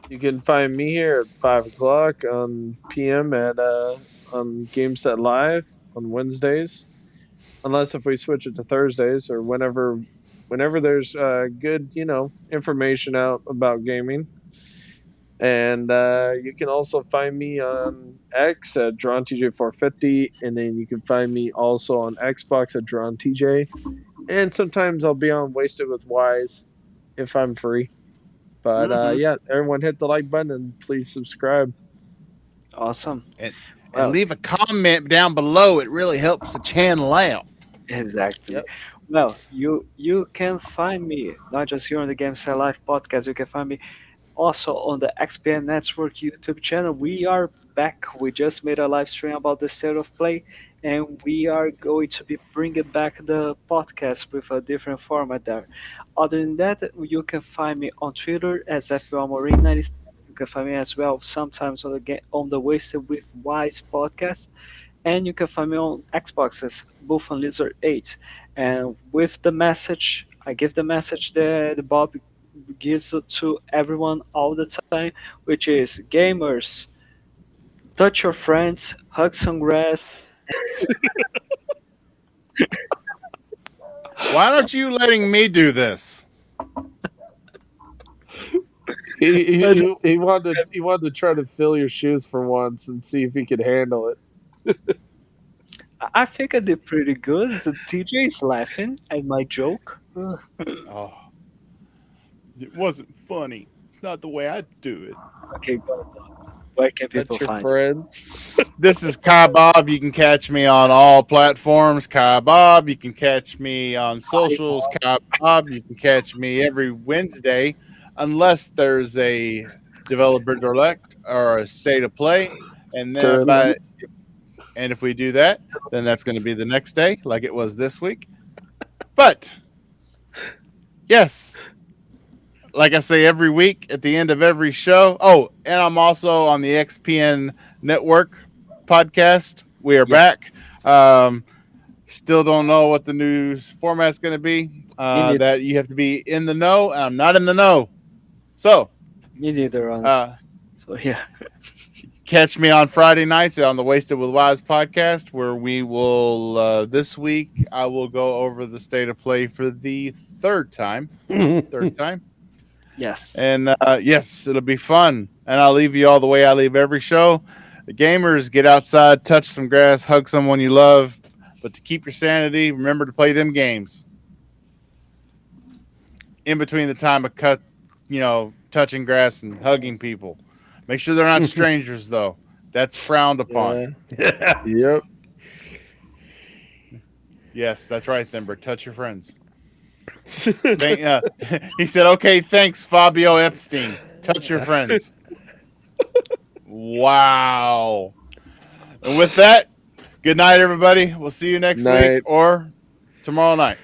You can find me here at 5 o'clock on PM at on GameSet Live on Wednesdays, unless if we switch it to Thursdays or whenever there's good information out about gaming. And you can also find me on X at DrawnTJ450, and then you can find me also on Xbox at DrawnTJ. And sometimes I'll be on Wasted with Wise if I'm free. But Mhm. yeah, everyone hit the like button and please subscribe. Awesome. And Well, leave a comment down below. It really helps the channel out. exactly. Yep. Well, you can find me not just here on the Game Cell Live podcast. You can find me also on the XPN Network YouTube channel. We are back. We just made a live stream about the state of play, and we are going to be bringing back the podcast with a different format there. Other than that, you can find me on Twitter as FBLMarine97. You can find me as well sometimes on the Wasted with Wise podcast, and you can find me on Xbox as Buffon Lizard 8. And with the message, I give the message that Bob gives it to everyone all the time, which is gamers, touch your friends, hug some grass. Why aren't you letting me do this? He wanted to try to fill your shoes for once and see if he could handle it. I think I did pretty good. The TJ is laughing at my joke. Oh, it wasn't funny. It's not the way I do it. Okay, go. Where can people That's your find you? friends. This is Kai Bob. You can catch me on all platforms. Kai Bob. You can catch me on socials. Kai Bob. You can catch me every Wednesday, unless there's a developer direct or a state of play, and then and if we do that, then that's going to be the next day, like it was this week. But yes, like I say every week at the end of every show. Oh, and I'm also on the XPN Network podcast. We are Yes. back. Still don't know what the news format's going to be. neither. That you have to be in the know, and I'm not in the know. So, Me neither, honestly. So yeah. catch me on Friday nights on the Wasted with Wise podcast, where we will, this week, I will go over the state of play for the third time. Yes. And yes, it'll be fun. And I'll leave you all the way I leave every show. The gamers, get outside, touch some grass, hug someone you love. But to keep your sanity, remember to play them games. In between the time of touching grass and hugging people. Make sure they're not strangers, though. That's frowned upon. Yep. Yes, that's right, Thimber. Touch your friends. He said, okay, thanks, Fabio Epstein. Touch your friends. Wow. And with that, good night, everybody. We'll see you next week or tomorrow night.